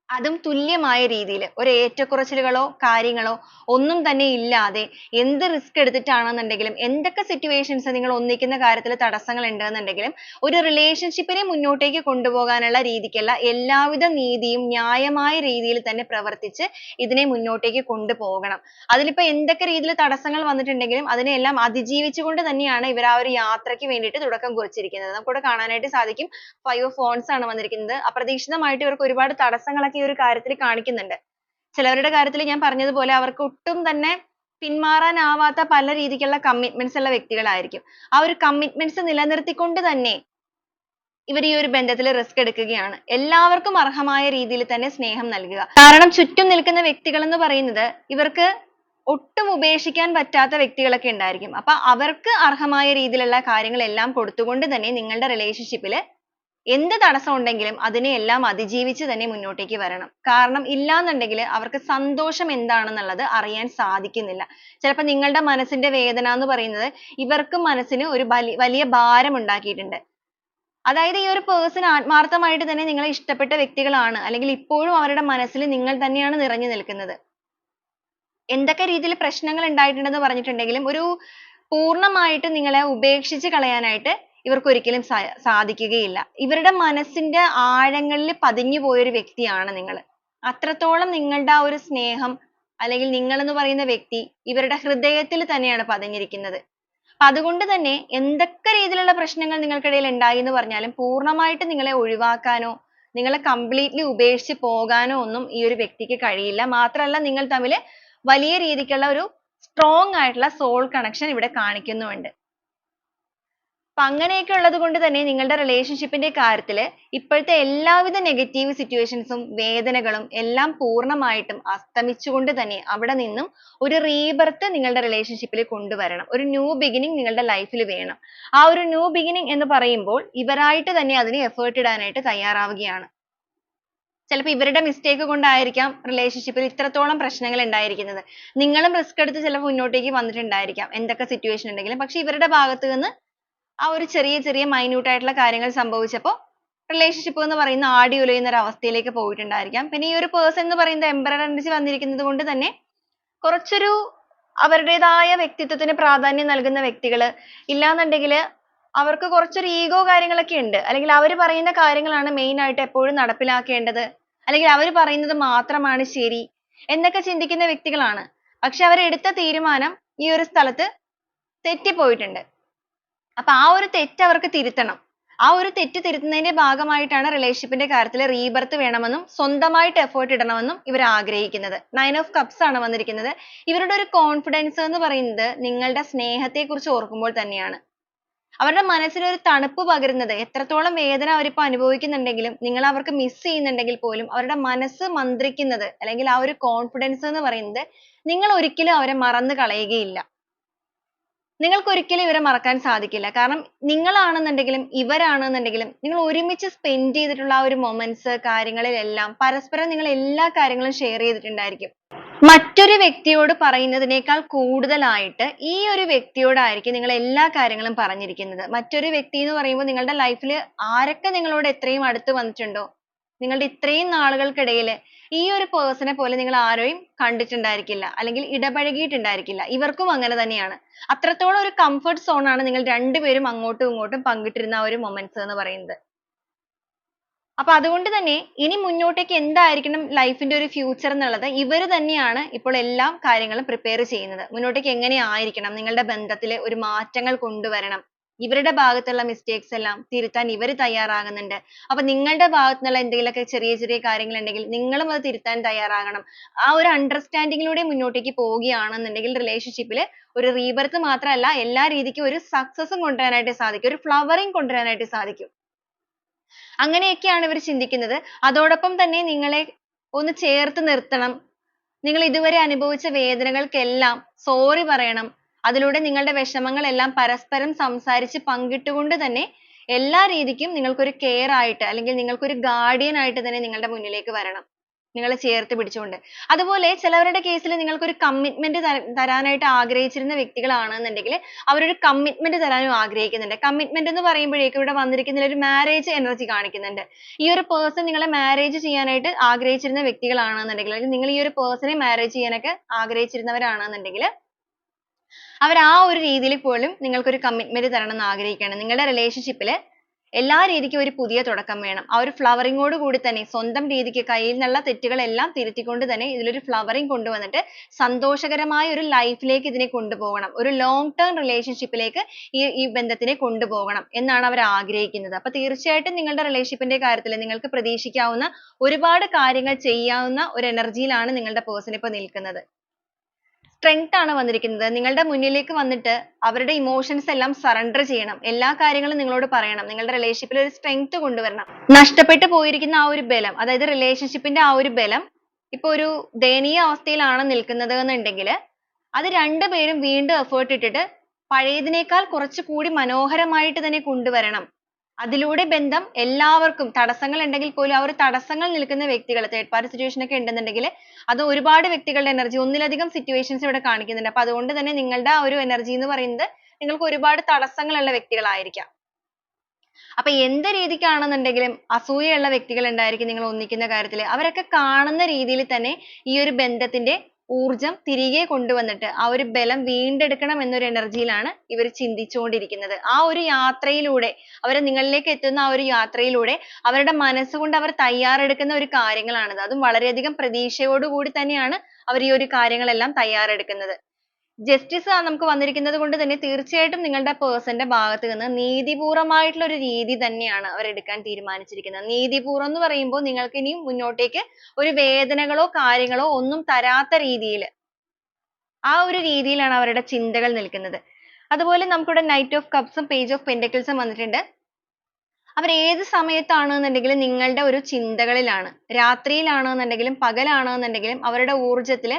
അതും തുല്യമായ രീതിയിൽ ഒരു ഏറ്റക്കുറച്ചിലുകളോ കാര്യങ്ങളോ ഒന്നും തന്നെ ഇല്ലാതെ എന്ത് റിസ്ക് എടുത്തിട്ടാണെന്നുണ്ടെങ്കിലും എന്തൊക്കെ സിറ്റുവേഷൻസ് നിങ്ങൾ ഒന്നിക്കുന്ന കാര്യത്തിൽ തടസ്സങ്ങൾ ഉണ്ടെന്നുണ്ടെങ്കിലും ഒരു റിലേഷൻഷിപ്പിനെ മുന്നോട്ടേക്ക് കൊണ്ടുപോകാനുള്ള രീതിക്കുള്ള എല്ലാവിധ നീതിയും ന്യായമായ രീതിയിൽ തന്നെ പ്രവർത്തിച്ച് ഇതിനെ മുന്നോട്ടേക്ക് കൊണ്ടുപോകണം. അതിലിപ്പോ എന്തൊക്കെ രീതിയിൽ തടസ്സങ്ങൾ വന്നിട്ടുണ്ടെങ്കിലും അതിനെല്ലാം അതിജീവിച്ചുകൊണ്ട് തന്നെയാണ് ഇവർ ആ ഒരു യാത്രയ്ക്ക് വേണ്ടിയിട്ട് തുടക്കം കുറിച്ചിരിക്കുന്നത്. നമുക്കിവിടെ കാണാനായിട്ട് സാധിക്കും 5 of wands ആണ് വന്നിരിക്കുന്നത്. അപ്രതീക്ഷിതമായിട്ട് ഇവർക്ക് ഒരുപാട് തടസ്സങ്ങളൊക്കെ ഈ ഒരു കാര്യത്തിൽ കാണിക്കുന്നുണ്ട്. ചിലവരുടെ കാര്യത്തിൽ ഞാൻ പറഞ്ഞതുപോലെ അവർക്ക് ഒട്ടും തന്നെ പിന്മാറാനാവാത്ത പല രീതിക്കുള്ള കമ്മിറ്റ്മെന്റ്സ് ഉള്ള വ്യക്തികളായിരിക്കും. ആ ഒരു കമ്മിറ്റ്മെന്റ്സ് നിലനിർത്തിക്കൊണ്ട് തന്നെ ഇവർ ഈ ഒരു ബന്ധത്തിൽ റിസ്ക് എടുക്കുകയാണ്. എല്ലാവർക്കും അർഹമായ രീതിയിൽ തന്നെ സ്നേഹം നൽകുക. കാരണം ചുറ്റും നിൽക്കുന്ന വ്യക്തികൾ എന്ന് പറയുന്നത് ഇവർക്ക് ഒട്ടും ഉപേക്ഷിക്കാൻ പറ്റാത്ത വ്യക്തികളൊക്കെ ഉണ്ടായിരിക്കും. അപ്പൊ അവർക്ക് അർഹമായ രീതിയിലുള്ള കാര്യങ്ങളെല്ലാം കൊടുത്തുകൊണ്ട് തന്നെ നിങ്ങളുടെ റിലേഷൻഷിപ്പിൽ എന്ത് തടസ്സം ഉണ്ടെങ്കിലും അതിനെ എല്ലാം അതിജീവിച്ച് തന്നെ മുന്നോട്ടേക്ക് വരണം. കാരണം ഇല്ലാന്നുണ്ടെങ്കിൽ അവർക്ക് സന്തോഷം എന്താണെന്നുള്ളത് അറിയാൻ സാധിക്കുന്നില്ല. ചിലപ്പോൾ നിങ്ങളുടെ മനസ്സിന്റെ വേദന എന്ന് പറയുന്നത് ഇവർക്ക് മനസ്സിന് ഒരു വലിയ ഭാരം ഉണ്ടാക്കിയിട്ടുണ്ട്. അതായത് ഈ ഒരു പേഴ്സൺ ആത്മാർത്ഥമായിട്ട് തന്നെ നിങ്ങളെ ഇഷ്ടപ്പെട്ട വ്യക്തികളാണ്, അല്ലെങ്കിൽ ഇപ്പോഴും അവരുടെ മനസ്സിൽ നിങ്ങൾ തന്നെയാണ് നിറഞ്ഞു നിൽക്കുന്നത്. എന്തൊക്കെ രീതിയിൽ പ്രശ്നങ്ങൾ ഉണ്ടായിട്ടുണ്ടെന്ന് പറഞ്ഞിട്ടുണ്ടെങ്കിലും ഒരു പൂർണ്ണമായിട്ട് നിങ്ങളെ ഉപേക്ഷിച്ച് കളയാനായിട്ട് ഇവർക്ക് ഒരിക്കലും സാധിക്കുകയില്ല. ഇവരുടെ മനസ്സിന്റെ ആഴങ്ങളിൽ പതിഞ്ഞു പോയൊരു വ്യക്തിയാണ് നിങ്ങൾ. അത്രത്തോളം നിങ്ങളുടെ ആ ഒരു സ്നേഹം അല്ലെങ്കിൽ നിങ്ങൾ എന്ന് പറയുന്ന വ്യക്തി ഇവരുടെ ഹൃദയത്തിൽ തന്നെയാണ് പതിഞ്ഞിരിക്കുന്നത്. അതുകൊണ്ട് തന്നെ എന്തൊക്കെ രീതിയിലുള്ള പ്രശ്നങ്ങൾ നിങ്ങൾക്കിടയിൽ ഉണ്ടായി എന്ന് പറഞ്ഞാലും പൂർണ്ണമായിട്ട് നിങ്ങളെ ഒഴിവാക്കാനോ നിങ്ങളെ കംപ്ലീറ്റ്ലി ഉപേക്ഷിച്ച് പോകാനോ ഒന്നും ഈ ഒരു വ്യക്തിക്ക് കഴിയില്ല. മാത്രമല്ല നിങ്ങൾ തമ്മിൽ വലിയ രീതിക്കുള്ള ഒരു സ്ട്രോങ് ആയിട്ടുള്ള സോൾ കണക്ഷൻ ഇവിടെ കാണിക്കുന്നുമുണ്ട്. അപ്പൊ അങ്ങനെയൊക്കെ ഉള്ളത് കൊണ്ട് തന്നെ നിങ്ങളുടെ റിലേഷൻഷിപ്പിന്റെ കാര്യത്തിൽ ഇപ്പോഴത്തെ എല്ലാവിധ നെഗറ്റീവ് സിറ്റുവേഷൻസും വേദനകളും എല്ലാം പൂർണ്ണമായിട്ടും അസ്തമിച്ചുകൊണ്ട് തന്നെ അവിടെ നിന്നും ഒരു റീബർത്ത് നിങ്ങളുടെ റിലേഷൻഷിപ്പിൽ കൊണ്ടുവരണം. ഒരു ന്യൂ ബിഗിനിങ് നിങ്ങളുടെ ലൈഫിൽ വേണം. ആ ഒരു ന്യൂ ബിഗിനിങ് എന്ന് പറയുമ്പോൾ ഇവരായിട്ട് തന്നെ അതിന് എഫേർട്ട് ഇടാനായിട്ട് തയ്യാറാവുകയാണ്. ചിലപ്പോൾ ഇവരുടെ മിസ്റ്റേക്ക് കൊണ്ടായിരിക്കാം റിലേഷൻഷിപ്പിൽ ഇത്രത്തോളം പ്രശ്നങ്ങൾ ഉണ്ടായിരിക്കുന്നത്. നിങ്ങളും റിസ്ക് എടുത്ത് ചിലപ്പോൾ മുന്നോട്ടേക്ക് വന്നിട്ടുണ്ടായിരിക്കാം എന്തൊക്കെ സിറ്റുവേഷൻ ഉണ്ടെങ്കിലും. പക്ഷെ ഇവരുടെ ഭാഗത്ത് നിന്ന് ആ ഒരു ചെറിയ ചെറിയ മൈന്യൂട്ട് ആയിട്ടുള്ള കാര്യങ്ങൾ സംഭവിച്ചപ്പോൾ റിലേഷൻഷിപ്പ് എന്ന് പറയുന്ന ആടി ഉലയുന്ന ഒരു അവസ്ഥയിലേക്ക് പോയിട്ടുണ്ടായിരിക്കാം. പിന്നെ ഈ ഒരു പേഴ്സൺ എന്ന് പറയുന്നത് എംപറർ എനർജി വന്നിരിക്കുന്നത് കൊണ്ട് തന്നെ കുറച്ചൊരു അവരുടേതായ വ്യക്തിത്വത്തിന് പ്രാധാന്യം നൽകുന്ന വ്യക്തികൾ, ഇല്ലാന്നുണ്ടെങ്കിൽ അവർക്ക് കുറച്ചൊരു ഈഗോ കാര്യങ്ങളൊക്കെ ഉണ്ട്. അല്ലെങ്കിൽ അവർ പറയുന്ന കാര്യങ്ങളാണ് മെയിൻ ആയിട്ട് എപ്പോഴും നടപ്പിലാക്കേണ്ടത്, അല്ലെങ്കിൽ അവർ പറയുന്നത് മാത്രമാണ് ശരി എന്നൊക്കെ ചിന്തിക്കുന്ന വ്യക്തികളാണ്. പക്ഷെ അവർ എടുത്ത തീരുമാനം ഈ ഒരു സ്ഥലത്ത് തെറ്റിപ്പോയിട്ടുണ്ട്. അപ്പൊ ആ ഒരു തെറ്റ് അവർക്ക് തിരുത്തണം. ആ ഒരു തെറ്റ് തിരുത്തുന്നതിന്റെ ഭാഗമായിട്ടാണ് റിലേഷൻഷിപ്പിന്റെ കാര്യത്തിൽ റീബർത്ത് വേണമെന്നും സ്വന്തമായിട്ട് എഫേർട്ട് ഇടണമെന്നും ഇവർ ആഗ്രഹിക്കുന്നത്. 9 of Cups ആണ് വന്നിരിക്കുന്നത്. ഇവരുടെ ഒരു കോൺഫിഡൻസ് എന്ന് പറയുന്നത് നിങ്ങളുടെ സ്നേഹത്തെ കുറിച്ച് ഓർക്കുമ്പോൾ തന്നെയാണ്. അവരുടെ മനസ്സിന് ഒരു തണുപ്പ് പകരുന്നത്, എത്രത്തോളം വേദന അവരിപ്പോൾ അനുഭവിക്കുന്നുണ്ടെങ്കിലും നിങ്ങൾ അവർക്ക് മിസ് ചെയ്യുന്നുണ്ടെങ്കിൽ പോലും അവരുടെ മനസ്സ് മന്ത്രിക്കുന്നത് അല്ലെങ്കിൽ ആ ഒരു കോൺഫിഡൻസ് എന്ന് പറയുന്നത് നിങ്ങൾ ഒരിക്കലും അവരെ മറന്നു കളയുകയില്ല. നിങ്ങൾക്ക് ഒരിക്കലും ഇവരെ മറക്കാൻ സാധിക്കില്ല. കാരണം നിങ്ങളാണെന്നുണ്ടെങ്കിലും ഇവരാണെന്നുണ്ടെങ്കിലും നിങ്ങൾ ഒരുമിച്ച് സ്പെൻഡ് ചെയ്തിട്ടുള്ള ആ ഒരു മൊമെന്റ്സ് കാര്യങ്ങളിലെല്ലാം പരസ്പരം നിങ്ങൾ എല്ലാ കാര്യങ്ങളും ഷെയർ ചെയ്തിട്ടുണ്ടായിരിക്കും. മറ്റൊരു വ്യക്തിയോട് പറയുന്നതിനേക്കാൾ കൂടുതലായിട്ട് ഈ ഒരു വ്യക്തിയോടായിരിക്കും നിങ്ങൾ എല്ലാ കാര്യങ്ങളും പറഞ്ഞിരിക്കുന്നത്. മറ്റൊരു വ്യക്തി എന്ന് പറയുമ്പോൾ നിങ്ങളുടെ ലൈഫിൽ ആരൊക്കെ നിങ്ങളോട് എത്രയും അടുത്ത് വന്നിട്ടുണ്ടോ, നിങ്ങളുടെ ഇത്രയും നാളുകൾക്കിടയിൽ ഈ ഒരു പേഴ്സണെ പോലെ നിങ്ങൾ ആരെയും കണ്ടിട്ടുണ്ടായിരിക്കില്ല, അല്ലെങ്കിൽ ഇടപഴകിയിട്ടുണ്ടായിരിക്കില്ല. ഇവർക്കും അങ്ങനെ തന്നെയാണ്. അത്രത്തോളം ഒരു കംഫർട്ട് സോൺ ആണ് നിങ്ങൾ രണ്ടുപേരും അങ്ങോട്ടും ഇങ്ങോട്ടും പങ്കിട്ടിരുന്ന ആ ഒരു മൊമെന്റ്സ് എന്ന് പറയുന്നത്. അപ്പൊ അതുകൊണ്ട് തന്നെ ഇനി മുന്നോട്ടേക്ക് എന്തായിരിക്കണം ലൈഫിന്റെ ഒരു ഫ്യൂച്ചർ എന്നുള്ളത് ഇവർ തന്നെയാണ് ഇപ്പോൾ എല്ലാ കാര്യങ്ങളും പ്രിപ്പയർ ചെയ്യുന്നത്. മുന്നോട്ടേക്ക് എങ്ങനെ ആയിരിക്കണം, നിങ്ങളുടെ ബന്ധത്തിൽ ഒരു മാറ്റങ്ങൾ കൊണ്ടുവരണം, ഇവരുടെ ഭാഗത്തുള്ള മിസ്റ്റേക്സ് എല്ലാം തിരുത്താൻ ഇവർ തയ്യാറാകുന്നുണ്ട്. അപ്പൊ നിങ്ങളുടെ ഭാഗത്തു നിന്നുള്ള എന്തെങ്കിലുമൊക്കെ ചെറിയ ചെറിയ കാര്യങ്ങൾ ഉണ്ടെങ്കിൽ നിങ്ങളും അത് തിരുത്താൻ തയ്യാറാകണം. ആ ഒരു അണ്ടർസ്റ്റാൻഡിങ്ങിലൂടെ മുന്നോട്ടേക്ക് പോവുകയാണെന്നുണ്ടെങ്കിൽ റിലേഷൻഷിപ്പിൽ ഒരു റീബർത്ത് മാത്രമല്ല എല്ലാ രീതിക്കും ഒരു സക്സസും കൊണ്ടുവരാനായിട്ട് സാധിക്കും, ഒരു ഫ്ലവറിങ് കൊണ്ടുവരാനായിട്ട് സാധിക്കും. അങ്ങനെയൊക്കെയാണ് ഇവർ ചിന്തിക്കുന്നത്. അതോടൊപ്പം തന്നെ നിങ്ങളെ ഒന്ന് ചേർത്ത് നിർത്തണം. നിങ്ങൾ ഇതുവരെ അനുഭവിച്ച വേദനകൾക്കെല്ലാം സോറി പറയണം. അതിലൂടെ നിങ്ങളുടെ വിഷമങ്ങളെല്ലാം പരസ്പരം സംസാരിച്ച് പങ്കിട്ടുകൊണ്ട് തന്നെ എല്ലാ രീതിക്കും നിങ്ങൾക്കൊരു കെയർ ആയിട്ട് അല്ലെങ്കിൽ നിങ്ങൾക്കൊരു ഗാർഡിയൻ ആയിട്ട് തന്നെ നിങ്ങളുടെ മുന്നിലേക്ക് വരണം, നിങ്ങളെ ചേർത്ത് പിടിച്ചുകൊണ്ട്. അതുപോലെ ചിലവരുടെ കേസിൽ നിങ്ങൾക്കൊരു കമ്മിറ്റ്മെന്റ് തരാനായിട്ട് ആഗ്രഹിച്ചിരുന്ന വ്യക്തികളാണെന്നുണ്ടെങ്കിൽ അവരൊരു കമ്മിറ്റ്മെന്റ് തരാനും ആഗ്രഹിക്കുന്നുണ്ട്. കമ്മിറ്റ്മെന്റ് എന്ന് പറയുമ്പോഴേക്കും ഇവിടെ വന്നിരിക്കുന്ന ഒരു മാരേജ് എനർജി കാണിക്കുന്നുണ്ട്. ഈ ഒരു പേഴ്സൺ നിങ്ങളെ മാരേജ് ചെയ്യാനായിട്ട് ആഗ്രഹിച്ചിരുന്ന വ്യക്തികളാണെന്നുണ്ടെങ്കിൽ, അല്ലെങ്കിൽ നിങ്ങൾ ഈ ഒരു പേഴ്സണെ മാരേജ് ചെയ്യാനൊക്കെ ആഗ്രഹിച്ചിരുന്നവരാണെന്നുണ്ടെങ്കിൽ അവർ ആ ഒരു രീതിയിൽ പോലും നിങ്ങൾക്കൊരു കമ്മിറ്റ്മെന്റ് തരണം എന്ന് ആഗ്രഹിക്കുകയാണ്. നിങ്ങളുടെ റിലേഷൻഷിപ്പിൽ എല്ലാ രീതിക്കും ഒരു പുതിയ തുടക്കം വേണം. ആ ഒരു ഫ്ലവറിങ്ങോട് കൂടി തന്നെ സ്വന്തം രീതിക്ക് കയ്യിൽ നിന്നുള്ള തെറ്റുകളെല്ലാം തിരുത്തിക്കൊണ്ട് തന്നെ ഇതിലൊരു ഫ്ലവറിങ് കൊണ്ടുവന്നിട്ട് സന്തോഷകരമായ ഒരു ലൈഫിലേക്ക് ഇതിനെ കൊണ്ടുപോകണം, ഒരു ലോങ് ടേം റിലേഷൻഷിപ്പിലേക്ക് ഈ ബന്ധത്തിനെ കൊണ്ടുപോകണം എന്നാണ് അവർ ആഗ്രഹിക്കുന്നത്. അപ്പൊ തീർച്ചയായിട്ടും നിങ്ങളുടെ റിലേഷൻഷിപ്പിന്റെ കാര്യത്തിൽ നിങ്ങൾക്ക് പ്രതീക്ഷിക്കാവുന്ന ഒരുപാട് കാര്യങ്ങൾ ചെയ്യാവുന്ന ഒരു എനർജിയിലാണ് നിങ്ങളുടെ പേഴ്സൺ ഇപ്പോൾ നിൽക്കുന്നത്. സ്ട്രെങ്ത് ആണ് വന്നിരിക്കുന്നത്. നിങ്ങളുടെ മുന്നിലേക്ക് വന്നിട്ട് അവരുടെ ഇമോഷൻസ് എല്ലാം സറണ്ടർ ചെയ്യണം, എല്ലാ കാര്യങ്ങളും നിങ്ങളോട് പറയണം, നിങ്ങളുടെ റിലേഷൻഷിപ്പിൽ ഒരു സ്ട്രെങ്ത് കൊണ്ടുവരണം. നഷ്ടപ്പെട്ടു പോയിരിക്കുന്ന ആ ഒരു ബലം, അതായത് റിലേഷൻഷിപ്പിന്റെ ആ ഒരു ബലം ഇപ്പൊ ഒരു ദയനീയ അവസ്ഥയിലാണ് നിൽക്കുന്നത് എന്നുണ്ടെങ്കിൽ അത് രണ്ടുപേരും വീണ്ടും എഫേർട്ട് ഇട്ടിട്ട് പഴയതിനേക്കാൾ കുറച്ചുകൂടി മനോഹരമായിട്ട് തന്നെ കൊണ്ടുവരണം. അതിലൂടെ ബന്ധം എല്ലാവർക്കും തടസ്സങ്ങൾ ഉണ്ടെങ്കിൽ പോലും ആ ഒരു തടസ്സങ്ങൾ നിൽക്കുന്ന വ്യക്തികൾ തേർഡ് പാർട്ടി സിറ്റുവേഷൻ ഒക്കെ ഉണ്ടെന്നുണ്ടെങ്കിൽ അത് ഒരുപാട് വ്യക്തികളുടെ എനർജി ഒന്നിലധികം സിറ്റുവേഷൻസ് ഇവിടെ കാണിക്കുന്നുണ്ട്. അപ്പൊ അതുകൊണ്ട് തന്നെ നിങ്ങളുടെ ആ ഒരു എനർജി എന്ന് പറയുന്നത് നിങ്ങൾക്ക് ഒരുപാട് തടസ്സങ്ങളുള്ള വ്യക്തികളായിരിക്കാം. അപ്പൊ എന്ത് രീതിക്കാണെന്നുണ്ടെങ്കിലും അസൂയയുള്ള വ്യക്തികൾ ഉണ്ടായിരിക്കും നിങ്ങൾ ഒന്നിക്കുന്ന കാര്യത്തിൽ. അവരൊക്കെ കാണുന്ന രീതിയിൽ തന്നെ ഈ ഒരു ബന്ധത്തിന്റെ ഊർജം തിരികെ കൊണ്ടുവന്നിട്ട് ആ ഒരു ബലം വീണ്ടെടുക്കണം എന്നൊരു എനർജിയിലാണ് ഇവർ ചിന്തിച്ചുകൊണ്ടിരിക്കുന്നത്. ആ ഒരു യാത്രയിലൂടെ അവർ നിങ്ങളിലേക്ക് എത്തുന്ന ആ ഒരു യാത്രയിലൂടെ അവരുടെ മനസ്സുകൊണ്ട് അവർ തയ്യാറെടുക്കുന്ന ഒരു കാര്യങ്ങളാണിത്. അതും വളരെയധികം പ്രതീക്ഷയോടുകൂടി തന്നെയാണ് അവർ ഈ ഒരു കാര്യങ്ങളെല്ലാം തയ്യാറെടുക്കുന്നത്. ജസ്റ്റിസ് നമുക്ക് വന്നിരിക്കുന്നത് കൊണ്ട് തന്നെ തീർച്ചയായിട്ടും നിങ്ങളുടെ പേഴ്സന്റെ ഭാഗത്ത് നിന്ന് നീതിപൂർവമായിട്ടുള്ള ഒരു രീതി തന്നെയാണ് അവർ എടുക്കാൻ തീരുമാനിച്ചിരിക്കുന്നത്. നീതിപൂർവം എന്ന് പറയുമ്പോൾ നിങ്ങൾക്ക് ഇനിയും മുന്നോട്ടേക്ക് ഒരു വേദനകളോ കാര്യങ്ങളോ ഒന്നും തരാത്ത രീതിയിൽ ആ ഒരു രീതിയിലാണ് അവരുടെ ചിന്തകൾ നിൽക്കുന്നത്. അതുപോലെ നമുക്കിവിടെ നൈറ്റ് ഓഫ് കപ്സും പേജ് ഓഫ് പെന്റക്കിൾസും വന്നിട്ടുണ്ട്. അവർ ഏത് സമയത്താണെന്നുണ്ടെങ്കിലും നിങ്ങളുടെ ഒരു ചിന്തകളിലാണ്. രാത്രിയിലാണെന്നുണ്ടെങ്കിലും പകലാണെന്നുണ്ടെങ്കിലും അവരുടെ ഊർജ്ജത്തിൽ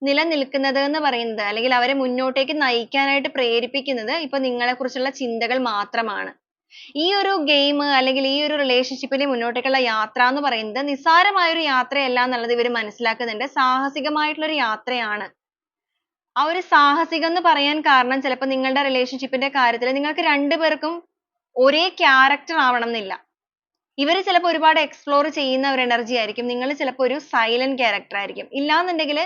നിലനിൽക്കുന്നത് എന്ന് പറയുന്നത് അല്ലെങ്കിൽ അവരെ മുന്നോട്ടേക്ക് നയിക്കാനായിട്ട് പ്രേരിപ്പിക്കുന്നത് ഇപ്പൊ നിങ്ങളെക്കുറിച്ചുള്ള ചിന്തകൾ മാത്രമാണ്. ഈ ഒരു ഗെയിം അല്ലെങ്കിൽ ഈ ഒരു റിലേഷൻഷിപ്പിലെ മുന്നോട്ടേക്കുള്ള യാത്ര എന്ന് പറയുന്നത് നിസ്സാരമായ ഒരു യാത്രയല്ല എന്നുള്ളത് ഇവർ മനസ്സിലാക്കുന്നുണ്ട്. സാഹസികമായിട്ടുള്ള ഒരു യാത്രയാണ്. ആ ഒരു സാഹസികം എന്ന് പറയാൻ കാരണം ചിലപ്പോൾ നിങ്ങളുടെ റിലേഷൻഷിപ്പിന്റെ കാര്യത്തിൽ നിങ്ങൾക്ക് രണ്ടുപേർക്കും ഒരേ ക്യാരക്ടർ ആവണം എന്നില്ല. ഇവർ ചിലപ്പോൾ ഒരുപാട് എക്സ്പ്ലോർ ചെയ്യുന്ന ഒരു എനർജി ആയിരിക്കും. നിങ്ങൾ ചിലപ്പോൾ ഒരു സൈലന്റ് ക്യാരക്ടർ ആയിരിക്കും. ഇല്ലാന്നുണ്ടെങ്കിൽ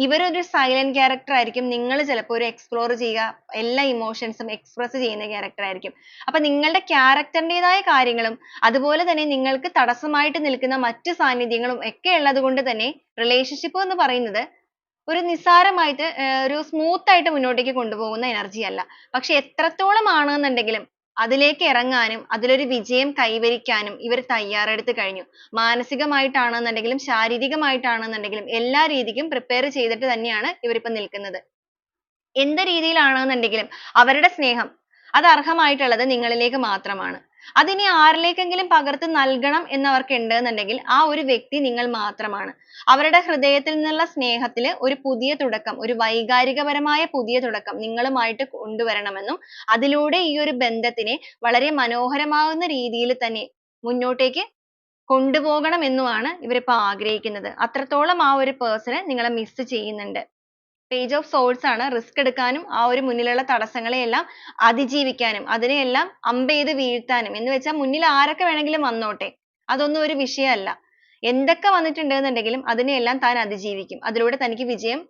ഇവരൊരു സൈലന്റ് ക്യാരക്ടർ ആയിരിക്കും. നിങ്ങൾ ചിലപ്പോൾ ഒരു എക്സ്പ്ലോർ ചെയ്യുക എല്ലാ ഇമോഷൻസും എക്സ്പ്രസ് ചെയ്യുന്ന ക്യാരക്ടർ ആയിരിക്കും. അപ്പൊ നിങ്ങളുടെ ക്യാരക്ടറിൻ്റെതായ കാര്യങ്ങളും അതുപോലെ തന്നെ നിങ്ങൾക്ക് തടസ്സമായിട്ട് നിൽക്കുന്ന മറ്റു സാന്നിധ്യങ്ങളും ഒക്കെ ഉള്ളത് കൊണ്ട് തന്നെ റിലേഷൻഷിപ്പ് എന്ന് പറയുന്നത് ഒരു നിസ്സാരമായിട്ട് ഒരു സ്മൂത്ത് ആയിട്ട് മുന്നോട്ടേക്ക് കൊണ്ടുപോകുന്ന എനർജി അല്ല. പക്ഷെ എത്രത്തോളം ആണെന്നുണ്ടെങ്കിലും അതിലേക്ക് ഇറങ്ങാനും അതിലൊരു വിജയം കൈവരിക്കാനും ഇവർ തയ്യാറെടുത്ത് കഴിഞ്ഞു. മാനസികമായിട്ടാണെന്നുണ്ടെങ്കിലും ശാരീരികമായിട്ടാണെന്നുണ്ടെങ്കിലും എല്ലാ രീതിക്കും പ്രിപ്പയർ ചെയ്തിട്ട് തന്നെയാണ് ഇവരിപ്പോ നിൽക്കുന്നത്. എന്ത് രീതിയിലാണെന്നുണ്ടെങ്കിലും അവരുടെ സ്നേഹം അത് അർഹമായിട്ടുള്ളത് നിങ്ങളിലേക്ക് മാത്രമാണ്. അതിനി ആരിലേക്കെങ്കിലും പകർത്തി നൽകണം എന്നവർക്ക് ഉണ്ടെന്നുണ്ടെങ്കിൽ ആ ഒരു വ്യക്തി നിങ്ങൾ മാത്രമാണ്. അവരുടെ ഹൃദയത്തിൽ നിന്നുള്ള സ്നേഹത്തിൽ ഒരു പുതിയ തുടക്കം, ഒരു വൈകാരികപരമായ പുതിയ തുടക്കം നിങ്ങളുമായിട്ട് കൊണ്ടുവരണമെന്നും അതിലൂടെ ഈ ഒരു ബന്ധത്തിനെ വളരെ മനോഹരമാകുന്ന രീതിയിൽ തന്നെ മുന്നോട്ടേക്ക് കൊണ്ടുപോകണം എന്നുമാണ് ഇവരിപ്പോൾ ആഗ്രഹിക്കുന്നത്. അത്രത്തോളം ആ ഒരു പേഴ്സൺ നിങ്ങളെ മിസ് ചെയ്യുന്നുണ്ട്. പേജ് ഓഫ് സോൾസ് ആണ്. റിസ്ക് എടുക്കാനും ആ ഒരു മുന്നിലുള്ള തടസ്സങ്ങളെയെല്ലാം അതിജീവിക്കാനും അതിനെയെല്ലാം അമ്പെയ്ത് വീഴ്ത്താനും എന്ന് വെച്ചാൽ മുന്നിൽ ആരൊക്കെ വേണമെങ്കിലും വന്നോട്ടെ, അതൊന്നും ഒരു വിഷയമല്ല. എന്തൊക്കെ വന്നിട്ടുണ്ടെന്നുണ്ടെങ്കിലും അതിനെയെല്ലാം താൻ അതിജീവിക്കും. അതിലൂടെ തനിക്ക് വിജയം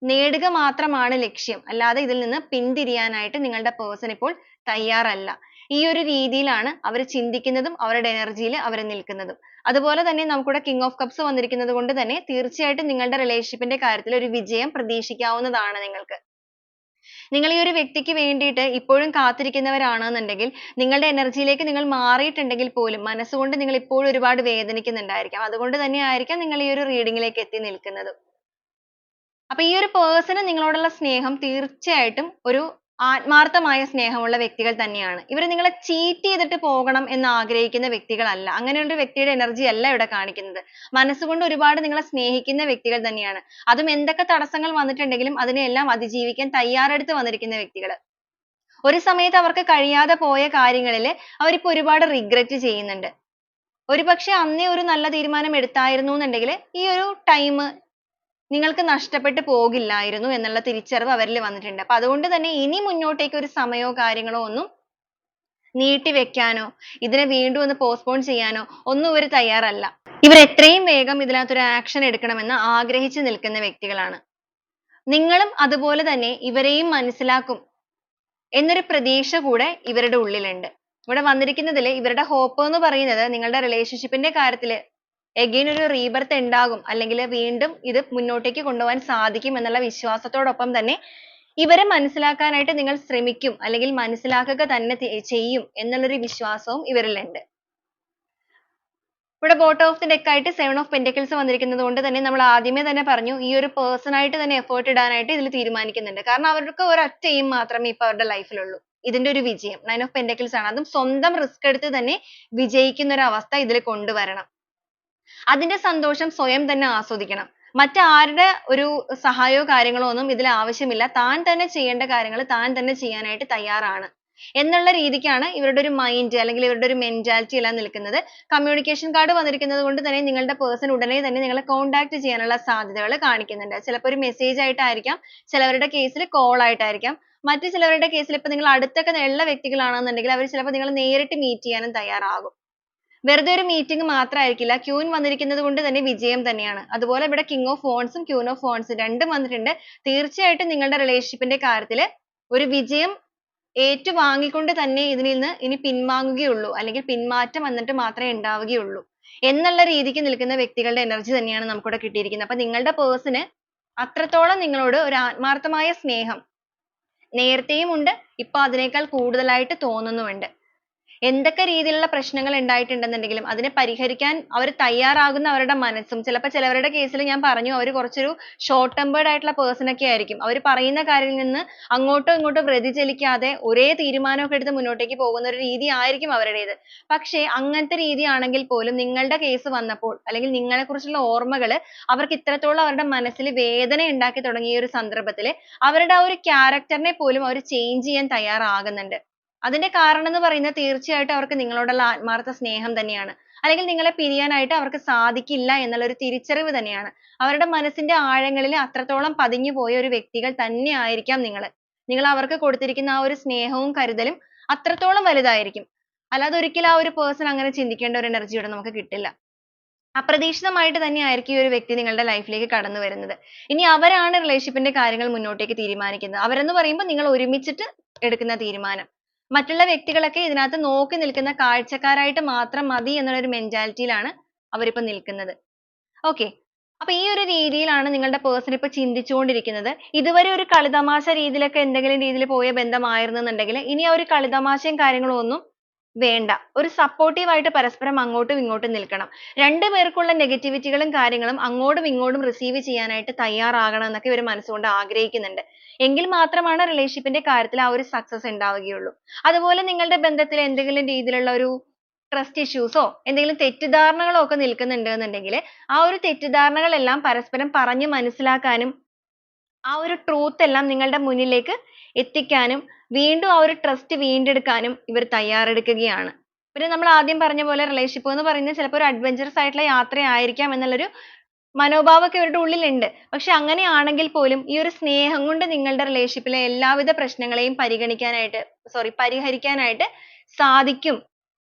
നേടുക മാത്രമാണ് ലക്ഷ്യം. അല്ലാതെ ഇതിൽ നിന്ന് പിന്തിരിയാനായിട്ട് നിങ്ങളുടെ പേഴ്സൺ ഇപ്പോൾ തയ്യാറല്ല. ഈ ഒരു രീതിയിലാണ് അവർ ചിന്തിക്കുന്നതും അവരുടെ എനർജിയിൽ അവർ നിൽക്കുന്നതും. അതുപോലെ തന്നെ നമുക്കിവിടെ കിങ് ഓഫ് കപ്സ് വന്നിരിക്കുന്നത് കൊണ്ട് തന്നെ തീർച്ചയായിട്ടും നിങ്ങളുടെ റിലേഷൻഷിപ്പിന്റെ കാര്യത്തിൽ ഒരു വിജയം പ്രതീക്ഷിക്കാവുന്നതാണ് നിങ്ങൾക്ക്. നിങ്ങൾ ഈ ഒരു വ്യക്തിക്ക് വേണ്ടിയിട്ട് ഇപ്പോഴും കാത്തിരിക്കുന്നവരാണെന്നുണ്ടെങ്കിൽ നിങ്ങളുടെ എനർജിയിലേക്ക് നിങ്ങൾ മാറിയിട്ടുണ്ടെങ്കിൽ പോലും മനസ്സുകൊണ്ട് നിങ്ങൾ ഇപ്പോഴും ഒരുപാട് വേദനിക്കുന്നുണ്ടായിരിക്കാം. അതുകൊണ്ട് തന്നെ ആയിരിക്കാം നിങ്ങൾ ഈ ഒരു റീഡിങ്ങിലേക്ക് എത്തി നിൽക്കുന്നത്. അപ്പൊ ഈ ഒരു പേഴ്സണ് നിങ്ങളോടുള്ള സ്നേഹം തീർച്ചയായിട്ടും ഒരു ആത്മാർത്ഥമായ സ്നേഹമുള്ള വ്യക്തികൾ തന്നെയാണ്. ഇവർ നിങ്ങളെ ചീറ്റ് ചെയ്തിട്ട് പോകണം എന്ന് ആഗ്രഹിക്കുന്ന വ്യക്തികളല്ല. അങ്ങനെയുള്ള ഒരു വ്യക്തിയുടെ എനർജി അല്ല ഇവിടെ കാണിക്കുന്നത്. മനസ്സുകൊണ്ട് ഒരുപാട് നിങ്ങളെ സ്നേഹിക്കുന്ന വ്യക്തികൾ തന്നെയാണ്. അതും എന്തൊക്കെ തടസ്സങ്ങൾ വന്നിട്ടുണ്ടെങ്കിലും അതിനെല്ലാം അതിജീവിക്കാൻ തയ്യാറെടുത്ത് വന്നിരിക്കുന്ന വ്യക്തികൾ. ഒരു സമയത്ത് അവർക്ക് കഴിയാതെ പോയ കാര്യങ്ങളിൽ അവരിപ്പോ ഒരുപാട് റിഗ്രറ്റ് ചെയ്യുന്നുണ്ട്. ഒരുപക്ഷെ അന്നേ ഒരു നല്ല തീരുമാനം എടുത്തായിരുന്നു എന്നുണ്ടെങ്കിൽ ഈ ഒരു ടൈം നിങ്ങൾക്ക് നഷ്ടപ്പെട്ടു പോകില്ലായിരുന്നു എന്നുള്ള തിരിച്ചറിവ് അവരിൽ വന്നിട്ടുണ്ട്. അപ്പൊ അതുകൊണ്ട് തന്നെ ഇനി മുന്നോട്ടേക്ക് ഒരു സമയമോ കാര്യങ്ങളോ ഒന്നും നീട്ടി വെക്കാനോ ഇതിനെ വീണ്ടും ഒന്ന് പോസ്റ്റ്പോൺ ചെയ്യാനോ ഒന്നും ഇവർ തയ്യാറല്ല. ഇവർ എത്രയും വേഗം ഇതിനകത്തൊരു ആക്ഷൻ എടുക്കണമെന്ന് ആഗ്രഹിച്ചു നിൽക്കുന്ന വ്യക്തികളാണ്. നിങ്ങളും അതുപോലെ തന്നെ ഇവരെയും മനസ്സിലാക്കും എന്നൊരു പ്രതീക്ഷ കൂടെ ഇവരുടെ ഉള്ളിലുണ്ട്. ഇവിടെ വന്നിരിക്കുന്നതിൽ ഇവരുടെ ഹോപ്പ് എന്ന് പറയുന്നത് നിങ്ങളുടെ റിലേഷൻഷിപ്പിന്റെ കാര്യത്തിൽ again ഒരു റീബർത്ത് ഉണ്ടാകും, അല്ലെങ്കിൽ വീണ്ടും ഇത് മുന്നോട്ടേക്ക് കൊണ്ടുപോകാൻ സാധിക്കും എന്നുള്ള വിശ്വാസത്തോടൊപ്പം തന്നെ ഇവരെ മനസ്സിലാക്കാനായിട്ട് നിങ്ങൾ ശ്രമിക്കും അല്ലെങ്കിൽ മനസ്സിലാക്കുക തന്നെ ചെയ്യും എന്നുള്ളൊരു വിശ്വാസവും ഇവരിലുണ്ട്. ഇവിടെ ബോട്ടം ഓഫ് ദി ഡെക്ക് ആയിട്ട് 7 ഓഫ് പെന്റക്കിൾസ് വന്നിരിക്കുന്നത് കൊണ്ട് തന്നെ നമ്മൾ ആദ്യമേ തന്നെ പറഞ്ഞു ഈ ഒരു പേഴ്സൺ ആയിട്ട് തന്നെ എഫേർട്ട് ഇടാനായിട്ട് ഇതിൽ തീരുമാനിക്കുന്നുണ്ട്. കാരണം അവർക്ക് ഒരൊറ്റ എയിം മാത്രമേ ഇപ്പൊ അവരുടെ ലൈഫിലുള്ളൂ, ഇതിന്റെ ഒരു വിജയം. 9 ഓഫ് പെന്റക്കിൾസ് ആണ്. അതും സ്വന്തം റിസ്ക് എടുത്ത് തന്നെ വിജയിക്കുന്ന ഒരു അവസ്ഥ ഇതിൽ കൊണ്ടുവരണം. അതിന്റെ സന്തോഷം സ്വയം തന്നെ ആസ്വദിക്കണം. മറ്റാരുടെ ഒരു സഹായമോ കാര്യങ്ങളോ ഒന്നും ഇതിൽ ആവശ്യമില്ല. താൻ തന്നെ ചെയ്യേണ്ട കാര്യങ്ങൾ താൻ തന്നെ ചെയ്യാനായിട്ട് തയ്യാറാണ്. എന്നുള്ള രീതിക്കാണ് ഇവരുടെ ഒരു മൈൻഡ് അല്ലെങ്കിൽ ഇവരുടെ ഒരു മെന്റാലിറ്റി എല്ലാം നിൽക്കുന്നത്. കമ്മ്യൂണിക്കേഷൻ കാർഡ് വന്നിരിക്കുന്നത് കൊണ്ട് തന്നെ നിങ്ങളുടെ പേഴ്സൺ ഉടനെ തന്നെ നിങ്ങളെ കോൺടാക്ട് ചെയ്യാനുള്ള സാധ്യതകൾ കാണിക്കുന്നുണ്ട്. ചിലപ്പോൾ ഒരു മെസ്സേജ് ആയിട്ടായിരിക്കാം, ചിലവരുടെ കേസിൽ കോൾ ആയിട്ടായിരിക്കാം, മറ്റു ചിലവരുടെ കേസിൽ ഇപ്പൊ നിങ്ങൾ അടുത്തൊക്കെ ഉള്ള വ്യക്തികളാണെന്നുണ്ടെങ്കിൽ അവർ ചിലപ്പോൾ നിങ്ങൾ നേരിട്ട് മീറ്റ് ചെയ്യാനും തയ്യാറാകും. വെറുതെ ഒരു മീറ്റിംഗ് മാത്രമായിരിക്കില്ല. ക്യൂൻ വന്നിരിക്കുന്നത് കൊണ്ട് തന്നെ വിജയം തന്നെയാണ്. അതുപോലെ ഇവിടെ കിങ് ഓഫ് wandsഉം ക്യൂൻ ഓഫ് wands രണ്ടും വന്നിട്ടുണ്ട്. തീർച്ചയായിട്ടും നിങ്ങളുടെ റിലേഷൻഷിപ്പിന്റെ കാര്യത്തിൽ ഒരു വിജയം ഏറ്റുവാങ്ങിക്കൊണ്ട് തന്നെ ഇതിൽ നിന്ന് ഇനി പിൻവാങ്ങുകയുള്ളൂ, അല്ലെങ്കിൽ പിന്മാറ്റം വന്നിട്ട് മാത്രമേ ഉണ്ടാവുകയുള്ളൂ എന്നുള്ള രീതിക്ക് നിൽക്കുന്ന വ്യക്തികളുടെ എനർജി തന്നെയാണ് നമുക്കിവിടെ കിട്ടിയിരിക്കുന്നത്. അപ്പൊ നിങ്ങളുടെ പേഴ്സണ് അത്രത്തോളം നിങ്ങളോട് ഒരു ആത്മാർത്ഥമായ സ്നേഹം നേരത്തെയും ഉണ്ട്, ഇപ്പൊ അതിനേക്കാൾ കൂടുതലായിട്ട് തോന്നുന്നുമുണ്ട്. എന്തൊക്കെ രീതിയിലുള്ള പ്രശ്നങ്ങൾ ഉണ്ടായിട്ടുണ്ടെന്നുണ്ടെങ്കിലും അതിനെ പരിഹരിക്കാൻ അവർ തയ്യാറാകുന്ന അവരുടെ മനസ്സും, ചിലപ്പോൾ ചിലവരുടെ കേസിൽ ഞാൻ പറഞ്ഞു അവർ കുറച്ചൊരു ഷോർട്ട് ടെമ്പേർഡ് ആയിട്ടുള്ള പേഴ്സൺ ഒക്കെ ആയിരിക്കും. അവർ പറയുന്ന കാര്യത്തിൽ നിന്ന് അങ്ങോട്ടോ ഇങ്ങോട്ടോ വ്യതിചലിക്കാതെ ഒരേ തീരുമാനമൊക്കെ എടുത്ത് മുന്നോട്ടേക്ക് പോകുന്ന ഒരു രീതി ആയിരിക്കും അവരുടേത്. പക്ഷേ അങ്ങനത്തെ രീതിയാണെങ്കിൽ പോലും നിങ്ങളുടെ കേസ് വന്നപ്പോൾ അല്ലെങ്കിൽ നിങ്ങളെ കുറിച്ചുള്ള ഓർമ്മകൾ അവർക്ക് ഇത്രത്തോളം അവരുടെ മനസ്സിൽ വേദന ഉണ്ടാക്കി തുടങ്ങിയ ഒരു സന്ദർഭത്തിൽ അവരുടെ ആ ഒരു ക്യാരക്ടറിനെ പോലും അവർ ചേഞ്ച് ചെയ്യാൻ തയ്യാറാകുന്നുണ്ട്. അതിന്റെ കാരണം എന്ന് പറയുന്നത് തീർച്ചയായിട്ടും അവർക്ക് നിങ്ങളോടുള്ള ആത്മാർത്ഥ സ്നേഹം തന്നെയാണ്. അല്ലെങ്കിൽ നിങ്ങളെ പിരിയാനായിട്ട് അവർക്ക് സാധിക്കില്ല എന്നുള്ള ഒരു തിരിച്ചറിവ് തന്നെയാണ്. അവരുടെ മനസ്സിന്റെ ആഴങ്ങളിൽ അത്രത്തോളം പതിഞ്ഞു പോയ ഒരു വ്യക്തികൾ തന്നെ ആയിരിക്കാം നിങ്ങൾ. നിങ്ങൾ അവർക്ക് കൊടുത്തിരിക്കുന്ന ആ ഒരു സ്നേഹവും കരുതലും അത്രത്തോളം വലുതായിരിക്കും. അല്ലാതെ ഒരിക്കലും ആ ഒരു പേഴ്സൺ അങ്ങനെ ചിന്തിക്കേണ്ട ഒരു എനർജി ഇവിടെ നമുക്ക് കിട്ടില്ല. അപ്രതീക്ഷിതമായിട്ട് തന്നെയായിരിക്കും ഈ ഒരു വ്യക്തി നിങ്ങളുടെ ലൈഫിലേക്ക് കടന്നു വരുന്നത്. ഇനി അവരാണ് റിലേഷൻഷിപ്പിന്റെ കാര്യങ്ങൾ മുന്നോട്ടേക്ക് തീരുമാനിക്കുന്നത്. അവരെന്ന് പറയുമ്പോൾ നിങ്ങൾ ഒരുമിച്ചിട്ട് എടുക്കുന്ന തീരുമാനം. മറ്റുള്ള വ്യക്തികളൊക്കെ ഇതിനകത്ത് നോക്കി നിൽക്കുന്ന കാഴ്ചക്കാരായിട്ട് മാത്രം മതി എന്നുള്ള ഒരു മെന്റാലിറ്റിയിലാണ് അവരിപ്പോ നിൽക്കുന്നത്. okay അപ്പൊ ഈ ഒരു രീതിയിലാണ് നിങ്ങളുടെ പേഴ്സൺ ഇപ്പൊ ചിന്തിച്ചുകൊണ്ടിരിക്കുന്നത്. ഇതുവരെ ഒരു കളിതമാശ രീതിയിലൊക്കെ എന്തെങ്കിലും രീതിയിൽ പോയ ബന്ധമായിരുന്നെന്നുണ്ടെങ്കിൽ ഇനി ആ ഒരു കളിതമാശയും കാര്യങ്ങളും ഒന്നും വേണ്ട. ഒരു സപ്പോർട്ടീവ് ആയിട്ട് പരസ്പരം അങ്ങോട്ടും ഇങ്ങോട്ടും നിൽക്കണം. രണ്ടുപേർക്കുള്ള നെഗറ്റിവിറ്റികളും കാര്യങ്ങളും അങ്ങോട്ടും ഇങ്ങോട്ടും റിസീവ് ചെയ്യാനായിട്ട് തയ്യാറാകണം എന്നൊക്കെ ഇവർ മനസ്സുകൊണ്ട് ആഗ്രഹിക്കുന്നുണ്ട്. എങ്കിൽ മാത്രമാണ് റിലേഷൻഷിപ്പിന്റെ കാര്യത്തിൽ ആ ഒരു സക്സസ് ഉണ്ടാവുകയുള്ളൂ. അതുപോലെ നിങ്ങളുടെ ബന്ധത്തിൽ എന്തെങ്കിലും രീതിയിലുള്ള ഒരു ട്രസ്റ്റ് ഇഷ്യൂസോ എന്തെങ്കിലും തെറ്റിദ്ധാരണകളോ ഒക്കെ നിൽക്കുന്നുണ്ട് എന്നുണ്ടെങ്കിൽ ആ ഒരു തെറ്റിദ്ധാരണകളെല്ലാം പരസ്പരം പറഞ്ഞു മനസ്സിലാക്കാനും ആ ഒരു ട്രൂത്ത് എല്ലാം നിങ്ങളുടെ മുന്നിലേക്ക് എത്തിക്കാനും വീണ്ടും ആ ഒരു ട്രസ്റ്റ് വീണ്ടെടുക്കാനും ഇവർ തയ്യാറെടുക്കുകയാണ്. പിന്നെ നമ്മൾ ആദ്യം പറഞ്ഞ പോലെ റിലേഷൻഷിപ്പ് എന്ന് പറയുന്നത് ചിലപ്പോൾ ഒരു അഡ്വഞ്ചറസ് ആയിട്ടുള്ള യാത്രയായിരിക്കാം എന്നുള്ളൊരു മനോഭാവമൊക്കെ ഇവരുടെ ഉള്ളിലുണ്ട്. പക്ഷെ അങ്ങനെയാണെങ്കിൽ പോലും ഈ ഒരു സ്നേഹം കൊണ്ട് നിങ്ങളുടെ റിലേഷൻഷിപ്പിലെ എല്ലാവിധ പ്രശ്നങ്ങളെയും പരിഹരിക്കാനായിട്ട് സാധിക്കും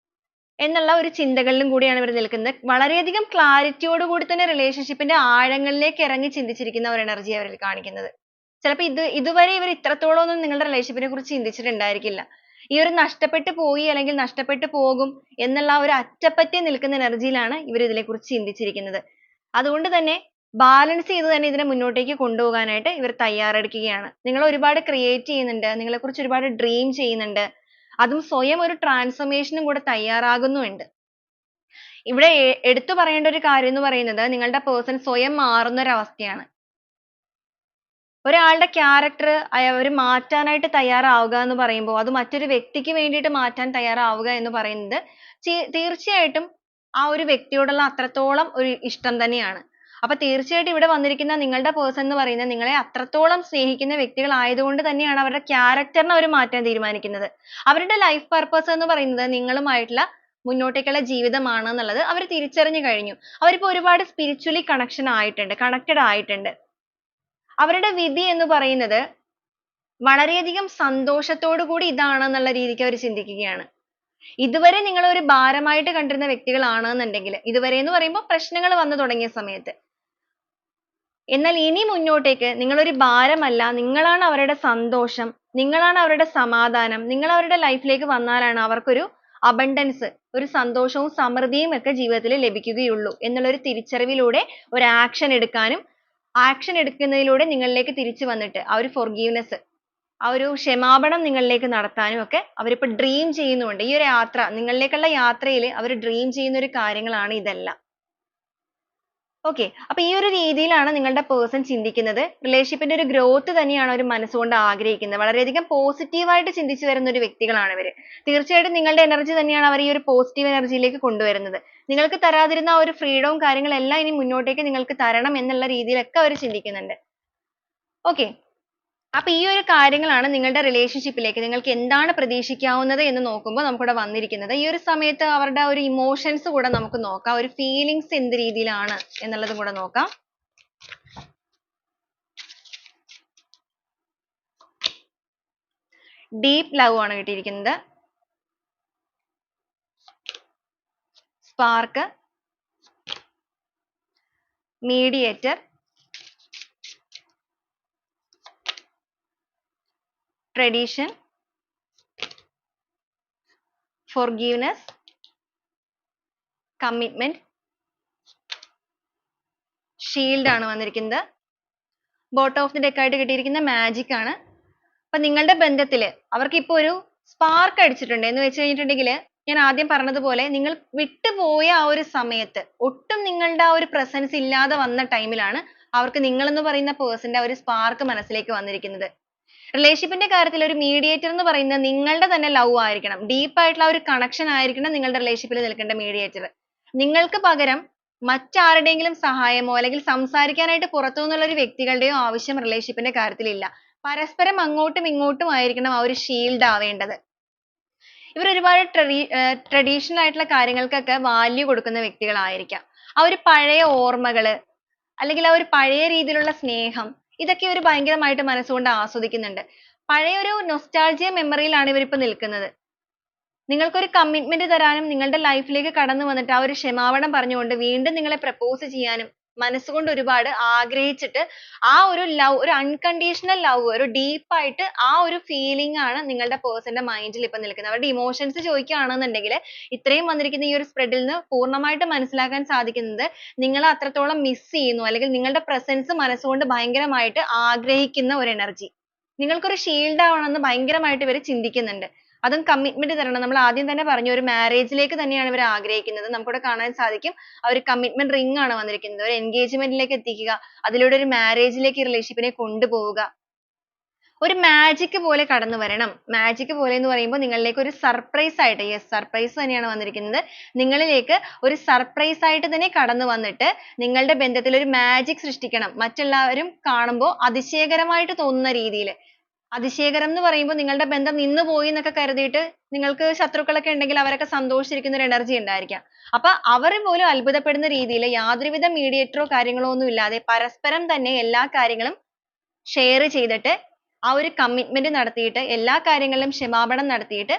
എന്നുള്ള ഒരു ചിന്തകളിലും കൂടിയാണ് ഇവർ നിൽക്കുന്നത്. വളരെയധികം ക്ലാരിറ്റിയോട് കൂടി തന്നെ റിലേഷൻഷിപ്പിന്റെ ആഴങ്ങളിലേക്ക് ഇറങ്ങി ചിന്തിച്ചിരിക്കുന്ന ഒരു എനർജി അവരിൽ കാണിക്കുന്നത്. ചിലപ്പോൾ ഇതുവരെ ഇവർ ഇത്രത്തോളം ഒന്നും നിങ്ങളുടെ റിലേഷൻഷിപ്പിനെ കുറിച്ച് ചിന്തിച്ചിട്ടുണ്ടായിരിക്കില്ല. ഈ ഒരു നഷ്ടപ്പെട്ടു പോയി അല്ലെങ്കിൽ നഷ്ടപ്പെട്ടു പോകും എന്നുള്ള ഒരു അറ്റപ്പറ്റി നിൽക്കുന്ന എനർജിയിലാണ് ഇവർ ഇതിനെക്കുറിച്ച് ചിന്തിച്ചിരിക്കുന്നത്. അതുകൊണ്ട് തന്നെ ബാലൻസ് ചെയ്ത് തന്നെ ഇതിനെ മുന്നോട്ടേക്ക് കൊണ്ടുപോകാനായിട്ട് ഇവർ തയ്യാറെടുക്കുകയാണ്. നിങ്ങൾ ഒരുപാട് ക്രിയേറ്റ് ചെയ്യുന്നുണ്ട്, നിങ്ങളെക്കുറിച്ച് ഒരുപാട് ഡ്രീം ചെയ്യുന്നുണ്ട്, അതും സ്വയം ഒരു ട്രാൻസ്ഫോർമേഷനും കൂടെ തയ്യാറാകുന്നുമുണ്ട്. ഇവിടെ എടുത്തു പറയേണ്ട ഒരു കാര്യം എന്ന് പറയുന്നത് നിങ്ങളുടെ പേഴ്സൺ സ്വയം മാറുന്ന ഒരു അവസ്ഥയാണ്. ഒരാളുടെ ക്യാരക്ടർ അവർ മാറ്റാനായിട്ട് തയ്യാറാവുക എന്ന് പറയുമ്പോൾ അത് മറ്റൊരു വ്യക്തിക്ക് വേണ്ടിയിട്ട് മാറ്റാൻ തയ്യാറാവുക എന്ന് പറയുന്നത് തീർച്ചയായിട്ടും ആ ഒരു വ്യക്തിയോടുള്ള അത്രത്തോളം ഒരു ഇഷ്ടം തന്നെയാണ്. അപ്പൊ തീർച്ചയായിട്ടും ഇവിടെ വന്നിരിക്കുന്ന നിങ്ങളുടെ പേഴ്സൺ എന്ന് പറയുന്നത് നിങ്ങളെ അത്രത്തോളം സ്നേഹിക്കുന്ന വ്യക്തികൾ ആയതുകൊണ്ട് തന്നെയാണ് അവരുടെ ക്യാരക്ടറിനെ അവർ മാറ്റാൻ തീരുമാനിക്കുന്നത്. അവരുടെ ലൈഫ് പർപ്പസ് എന്ന് പറയുന്നത് നിങ്ങളുമായിട്ടുള്ള മുന്നോട്ടേക്കുള്ള ജീവിതമാണ് എന്നുള്ളത് അവർ തിരിച്ചറിഞ്ഞു കഴിഞ്ഞു. അവരിപ്പോ ഒരുപാട് സ്പിരിച്വലി കണക്റ്റഡ് ആയിട്ടുണ്ട്. അവരുടെ വിധി എന്ന് പറയുന്നത് വളരെയധികം സന്തോഷത്തോടു കൂടി ഇതാണെന്നുള്ള രീതിക്ക് അവർ ചിന്തിക്കുകയാണ്. ഇതുവരെ നിങ്ങൾ ഒരു ഭാരമായിട്ട് കണ്ടിരുന്ന വ്യക്തികളാണെന്നുണ്ടെങ്കിൽ, ഇതുവരെ എന്ന് പറയുമ്പോൾ പ്രശ്നങ്ങൾ വന്നു തുടങ്ങിയ സമയത്ത്, എന്നാൽ ഇനി മുന്നോട്ടേക്ക് നിങ്ങൾ ഒരു ഭാരമല്ല, നിങ്ങളാണ് അവരുടെ സന്തോഷം, നിങ്ങളാണ് അവരുടെ സമാധാനം, നിങ്ങൾ അവരുടെ ലൈഫിലേക്ക് വന്നാലാണ് അവർക്കൊരു അബണ്ടൻസ്, ഒരു സന്തോഷവും സമൃദ്ധിയും ഒക്കെ ജീവിതത്തിൽ ലഭിക്കുകയുള്ളൂ എന്നുള്ള ഒരു തിരിച്ചറിവിലൂടെ ഒരു ആക്ഷൻ എടുക്കാനും ആക്ഷൻ എടുക്കുന്നതിലൂടെ നിങ്ങളിലേക്ക് തിരിച്ചു വന്നിട്ട് ആ ഒരു forgiveness, ആ ഒരു ക്ഷമാപണം നിങ്ങളിലേക്ക് നടത്താനും ഒക്കെ അവരിപ്പോൾ ഡ്രീം ചെയ്യുന്നുണ്ട്. ഈ ഒരു യാത്ര, നിങ്ങളിലേക്കുള്ള യാത്രയിൽ അവർ ഡ്രീം ചെയ്യുന്ന ഒരു കാര്യങ്ങളാണ് ഇതെല്ലാം. okay അപ്പൊ ഈ ഒരു രീതിയിലാണ് നിങ്ങളുടെ പേഴ്സൺ ചിന്തിക്കുന്നത്. റിലേഷൻഷിപ്പിന്റെ ഒരു ഗ്രോത്ത് തന്നെയാണ് അവർ മനസ്സുകൊണ്ട് ആഗ്രഹിക്കുന്നത്. വളരെയധികം പോസിറ്റീവ് ആയിട്ട് ചിന്തിച്ചു വരുന്ന ഒരു വ്യക്തികളാണ് ഇവർ. തീർച്ചയായിട്ടും നിങ്ങളുടെ എനർജി തന്നെയാണ് അവർ ഈ ഒരു പോസിറ്റീവ് എനർജിയിലേക്ക് കൊണ്ടുവരുന്നത്. നിങ്ങൾക്ക് തരാതിരുന്ന ആ ഒരു ഫ്രീഡവും കാര്യങ്ങളെല്ലാം ഇനി മുന്നോട്ടേക്ക് നിങ്ങൾക്ക് തരണം എന്നുള്ള രീതിയിലൊക്കെ അവർ ചിന്തിക്കുന്നുണ്ട്. okay അപ്പൊ ഈ ഒരു കാര്യങ്ങളാണ് നിങ്ങളുടെ റിലേഷൻഷിപ്പിലേക്ക് നിങ്ങൾക്ക് എന്താണ് പ്രതീക്ഷിക്കാവുന്നത് എന്ന് നോക്കുമ്പോൾ നമുക്കിവിടെ വന്നിരിക്കുന്നത്. ഈ ഒരു സമയത്ത് അവരുടെ ഒരു ഇമോഷൻസ് കൂടെ നമുക്ക് നോക്കാം, ഒരു ഫീലിങ്സ് എന്ത് രീതിയിലാണ് എന്നുള്ളതും കൂടെ നോക്കാം. ഡീപ്പ് ലവ് ആണ് കിട്ടിയിരിക്കുന്നത്. Spark, mediator, tradition, forgiveness, commitment, shield ആണ് വന്നിരിക്കുന്നത്. ബോട്ടം ഓഫ് ദി ഡെക്ക് ആയിട്ട് കിട്ടിയിരിക്കുന്ന മാജിക് ആണ്. അപ്പൊ നിങ്ങളുടെ ബന്ധത്തിൽ അവർക്ക് ഇപ്പോൾ ഒരു സ്പാർക്ക് അടിച്ചിട്ടുണ്ട് എന്ന് വെച്ച് കഴിഞ്ഞിട്ടുണ്ടെങ്കിൽ, ഞാൻ ആദ്യം പറഞ്ഞതുപോലെ നിങ്ങൾ വിട്ടുപോയ ആ ഒരു സമയത്ത് ഒട്ടും നിങ്ങളുടെ ആ ഒരു പ്രസൻസ് ഇല്ലാതെ വന്ന ടൈമിലാണ് അവർക്ക് നിങ്ങൾ എന്ന് പറയുന്ന പേഴ്സന്റെ ആ ഒരു സ്പാർക്ക് മനസ്സിലേക്ക് വന്നിരിക്കുന്നത്. റിലേഷൻഷിപ്പിന്റെ കാര്യത്തിൽ ഒരു മീഡിയേറ്റർ എന്ന് പറയുന്നത് നിങ്ങളുടെ തന്നെ ലവ് ആയിരിക്കണം, ഡീപ്പ് ആയിട്ടുള്ള ഒരു കണക്ഷൻ ആയിരിക്കണം നിങ്ങളുടെ റിലേഷൻഷിപ്പിൽ നിൽക്കേണ്ട മീഡിയേറ്റർ. നിങ്ങൾക്ക് പകരം മറ്റാരുടെയെങ്കിലും സഹായമോ അല്ലെങ്കിൽ സംസാരിക്കാനായിട്ട് പുറത്തുനിന്നുള്ള ഒരു വ്യക്തികളുടെയോ ആവശ്യം റിലേഷൻഷിപ്പിന്റെ കാര്യത്തിൽ ഇല്ല. പരസ്പരം അങ്ങോട്ടും ഇങ്ങോട്ടും ആയിരിക്കണം ആ ഒരു ഷീൽഡ് ആവേണ്ടത്. ഇവർ ഒരുപാട് ട്രഡീഷണൽ ആയിട്ടുള്ള കാര്യങ്ങൾക്കൊക്കെ വാല്യൂ കൊടുക്കുന്ന വ്യക്തികളായിരിക്കാം. ആ ഒരു പഴയ ഓർമ്മകള് അല്ലെങ്കിൽ ആ ഒരു പഴയ രീതിയിലുള്ള സ്നേഹം, ഇതൊക്കെ ഇവർ ഭയങ്കരമായിട്ട് മനസ്സുകൊണ്ട് ആസ്വദിക്കുന്നുണ്ട്. പഴയ ഒരു നൊസ്റ്റാൾജിയ മെമ്മറിയിലാണ് ഇവരിപ്പോ നിൽക്കുന്നത്. നിങ്ങൾക്കൊരു കമ്മിറ്റ്മെന്റ് തരാനും നിങ്ങളുടെ ലൈഫിലേക്ക് കടന്നു വന്നിട്ട് ആ ഒരു ക്ഷമാപണം പറഞ്ഞുകൊണ്ട് വീണ്ടും നിങ്ങളെ പ്രപ്പോസ് ചെയ്യാനും മനസ്സുകൊണ്ട് ഒരുപാട് ആഗ്രഹിച്ചിട്ട് ആ ഒരു ലവ്, ഒരു അൺകണ്ടീഷണൽ ലവ്, ഒരു ഡീപ്പ് ആയിട്ട് ആ ഒരു ഫീലിംഗ് ആണ് നിങ്ങളുടെ പേഴ്സന്റെ മൈൻഡിൽ ഇപ്പൊ നിൽക്കുന്നത്. അവരുടെ ഇമോഷൻസ് ചോദിക്കുകയാണെന്നുണ്ടെങ്കിൽ ഇത്രയും വന്നിരിക്കുന്ന ഈ ഒരു സ്പ്രെഡിൽ നിന്ന് പൂർണ്ണമായിട്ട് മനസ്സിലാക്കാൻ സാധിക്കുന്നത് നിങ്ങൾ അത്രത്തോളം മിസ് ചെയ്യുന്നു, അല്ലെങ്കിൽ നിങ്ങളുടെ പ്രസൻസ് മനസ്സുകൊണ്ട് ഭയങ്കരമായിട്ട് ആഗ്രഹിക്കുന്ന ഒരു എനർജി. നിങ്ങൾക്കൊരു ഷീൽഡ് ആവണമെന്ന് ഭയങ്കരമായിട്ട് ഇവർ ചിന്തിക്കുന്നുണ്ട്. അതും കമ്മിറ്റ്മെന്റ് തരണം. നമ്മൾ ആദ്യം തന്നെ പറഞ്ഞു ഒരു മാരേജിലേക്ക് തന്നെയാണ് ഇവർ ആഗ്രഹിക്കുന്നത്. നമുക്കിവിടെ കാണാൻ സാധിക്കും ആ ഒരു കമ്മിറ്റ്മെന്റ് റിംഗ് ആണ് വന്നിരിക്കുന്നത്. ഒരു എൻഗേജ്മെന്റിലേക്ക് എത്തിക്കുക, അതിലൂടെ ഒരു മാരേജിലേക്ക് റിലേഷൻഷിപ്പിനെ കൊണ്ടുപോവുക. ഒരു മാജിക് പോലെ കടന്നു വരണം. മാജിക് പോലെ എന്ന് പറയുമ്പോൾ നിങ്ങളിലേക്ക് ഒരു സർപ്രൈസ് ആയിട്ട്, യെസ് സർപ്രൈസ് തന്നെയാണ് വന്നിരിക്കുന്നത്, നിങ്ങളിലേക്ക് ഒരു സർപ്രൈസ് ആയിട്ട് തന്നെ കടന്നു വന്നിട്ട് നിങ്ങളുടെ ബന്ധത്തിൽ ഒരു മാജിക് സൃഷ്ടിക്കണം. മറ്റെല്ലാവരും കാണുമ്പോൾ അതിശയകരമായിട്ട് തോന്നുന്ന രീതിയിൽ. അതിശയകരം എന്ന് പറയുമ്പോൾ നിങ്ങളുടെ ബന്ധം നിന്നു പോയി എന്നൊക്കെ കരുതിയിട്ട് നിങ്ങൾക്ക് ശത്രുക്കളൊക്കെ ഉണ്ടെങ്കിൽ അവരൊക്കെ സന്തോഷിച്ചിരിക്കുന്ന ഒരു എനർജി ഉണ്ടായിരിക്കാം. അപ്പൊ അവർ പോലും അത്ഭുതപ്പെടുന്ന രീതിയിൽ യാതൊരുവിധ മീഡിയേറ്ററോ കാര്യങ്ങളോ ഒന്നും ഇല്ലാതെ പരസ്പരം തന്നെ എല്ലാ കാര്യങ്ങളും ഷെയർ ചെയ്തിട്ട് ആ ഒരു കമ്മിറ്റ്മെന്റ് നടത്തിയിട്ട് എല്ലാ കാര്യങ്ങളിലും ക്ഷമാപണം നടത്തിയിട്ട്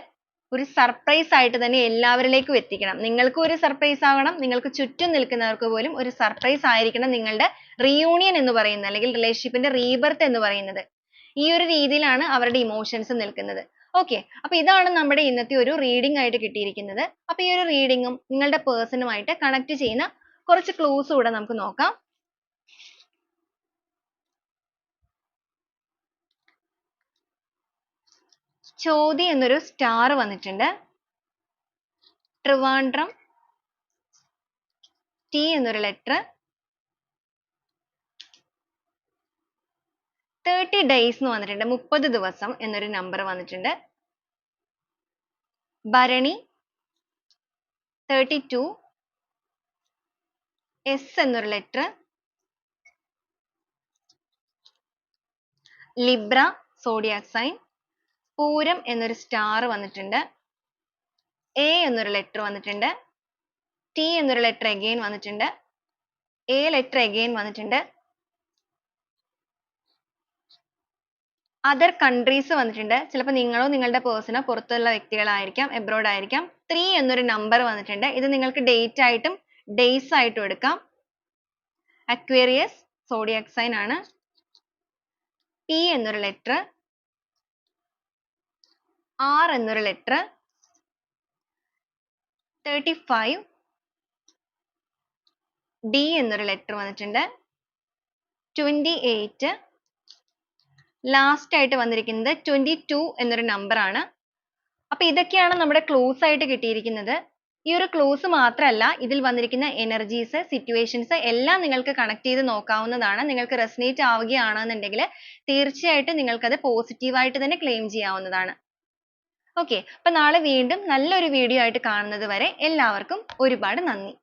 ഒരു സർപ്രൈസ് ആയിട്ട് തന്നെ എല്ലാവരിലേക്കും എത്തിക്കണം. നിങ്ങൾക്കും ഒരു സർപ്രൈസ് ആവണം, നിങ്ങൾക്ക് ചുറ്റും നിൽക്കുന്നവർക്ക് പോലും ഒരു സർപ്രൈസ് ആയിരിക്കണം നിങ്ങളുടെ റീയൂണിയൻ എന്ന് പറയുന്നത്, അല്ലെങ്കിൽ റിലേഷൻഷിപ്പിന്റെ റീബർത്ത് എന്ന് പറയുന്നത്. ഈ ഒരു രീതിയിലാണ് അവരുടെ ഇമോഷൻസ് നിൽക്കുന്നത്. ഓക്കെ, അപ്പൊ ഇതാണ് നമ്മുടെ ഇന്നത്തെ ഒരു റീഡിംഗ് ആയിട്ട് കിട്ടിയിരിക്കുന്നത്. അപ്പൊ ഈ ഒരു റീഡിങ്ങും നിങ്ങളുടെ പേഴ്സണുമായിട്ട് കണക്ട് ചെയ്യുന്ന കുറച്ച് ക്ലൂസ് കൂടെ നമുക്ക് നോക്കാം. ചോതി എന്നൊരു സ്റ്റാർ വന്നിട്ടുണ്ട്. ട്രിവാൻഡ്രം, ടി എന്നൊരു ലെറ്റർ, 30 days എന്ന് വന്നിട്ടുണ്ട്, 30 ദിവസം എന്നൊരു നമ്പർ വന്നിട്ടുണ്ട്. ഭരണി 32, എസ് എന്നൊരു letter, Libra zodiac sign, Pooram എന്നൊരു സ്റ്റാർ വന്നിട്ടുണ്ട്, എ എന്നൊരു ലെറ്റർ വന്നിട്ടുണ്ട്, ടി എന്നൊരു ലെറ്റർ അഗെയിൻ വന്നിട്ടുണ്ട്, എ ലെറ്റർ അഗെയിൻ വന്നിട്ടുണ്ട്, അതർ കൺട്രീസ് വന്നിട്ടുണ്ട്. ചിലപ്പോൾ നിങ്ങളോ നിങ്ങളുടെ പേഴ്സണോ പുറത്തുള്ള വ്യക്തികളായിരിക്കാം, എബ്രോഡ് ആയിരിക്കാം. 3 എന്നൊരു നമ്പർ വന്നിട്ടുണ്ട്. ഇത് നിങ്ങൾക്ക് ഡേറ്റ് ആയിട്ടും ഡേയ്സ് ആയിട്ടും എടുക്കാം. അക്വേറിയസ് സോഡിയാക് സൈൻ ആണ്. പി എന്നൊരു ലെറ്റർ, ആർ എന്നൊരു ലെറ്റർ, 35, ഡി എന്നൊരു ലെറ്റർ വന്നിട്ടുണ്ട്, 28, ലാസ്റ്റ് ആയിട്ട് വന്നിരിക്കുന്നത് 22 എന്നൊരു നമ്പർ ആണ്. അപ്പൊ ഇതൊക്കെയാണ് നമ്മുടെ ക്ലൂസ് ആയിട്ട് കിട്ടിയിരിക്കുന്നത്. ഈ ഒരു ക്ലൂസ് മാത്രമല്ല, ഇതിൽ വന്നിരിക്കുന്ന എനർജീസ്, സിറ്റുവേഷൻസ് എല്ലാം നിങ്ങൾക്ക് കണക്ട് ചെയ്ത് നോക്കാവുന്നതാണ്. നിങ്ങൾക്ക് റെസനേറ്റ് ആവുകയാണെന്നുണ്ടെങ്കിൽ തീർച്ചയായിട്ടും നിങ്ങൾക്കത് പോസിറ്റീവായിട്ട് തന്നെ ക്ലെയിം ചെയ്യാവുന്നതാണ്. ഓക്കെ, അപ്പൊ നാളെ വീണ്ടും നല്ലൊരു വീഡിയോ ആയിട്ട് കാണുന്നത് വരെ എല്ലാവർക്കും ഒരുപാട് നന്ദി.